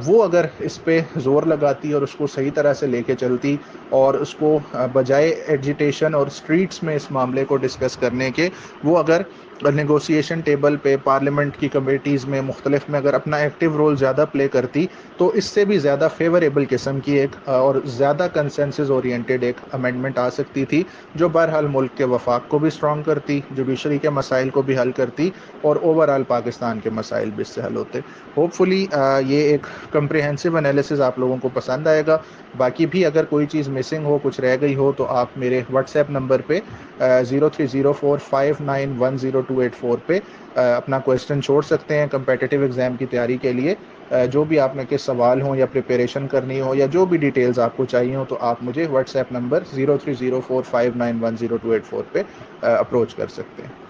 وہ اگر اس پہ زور لگاتی اور اس کو صحیح طرح سے لے کے چلتی اور اس کو بجائے ایجیٹیشن اور سٹریٹس میں اس معاملے کو ڈسکس کرنے کے، وہ اگر نیگوسیشن ٹیبل پہ، پارلیمنٹ کی کمیٹیز میں مختلف میں اگر اپنا ایکٹیو رول زیادہ پلے کرتی، تو اس سے بھی زیادہ فیوریبل قسم کی ایک اور زیادہ کنسنسس اورینٹیڈ ایک امینڈمنٹ آ سکتی تھی جو بہرحال ملک کے وفاق کو بھی اسٹرانگ کرتی، جوڈیشری کے مسائل کو بھی حل کرتی، اور اوور آل پاکستان کے مسائل بھی اس سے حل ہوتے. ہوپ فلی یہ ایک کمپریہنسو انالیسز آپ لوگوں کو پسند آئے گا. باقی بھی اگر کوئی چیز مسنگ ہو، کچھ رہ گئی ہو، تو آپ میرے واٹس ایپ نمبر پہ 0304591028 پہ اپنا کویسچن چھوڑ سکتے ہیں کمپیٹیٹیو ایگزام کی تیاری کے لیے. جو بھی آپ نے کے سوال ہوں یا پریپریشن کرنی ہو یا جو بھی ڈیٹیلز آپ کو چاہیے ہوں، تو آپ مجھے واٹس ایپ نمبر 0304591028 پہ اپروچ کر سکتے ہیں.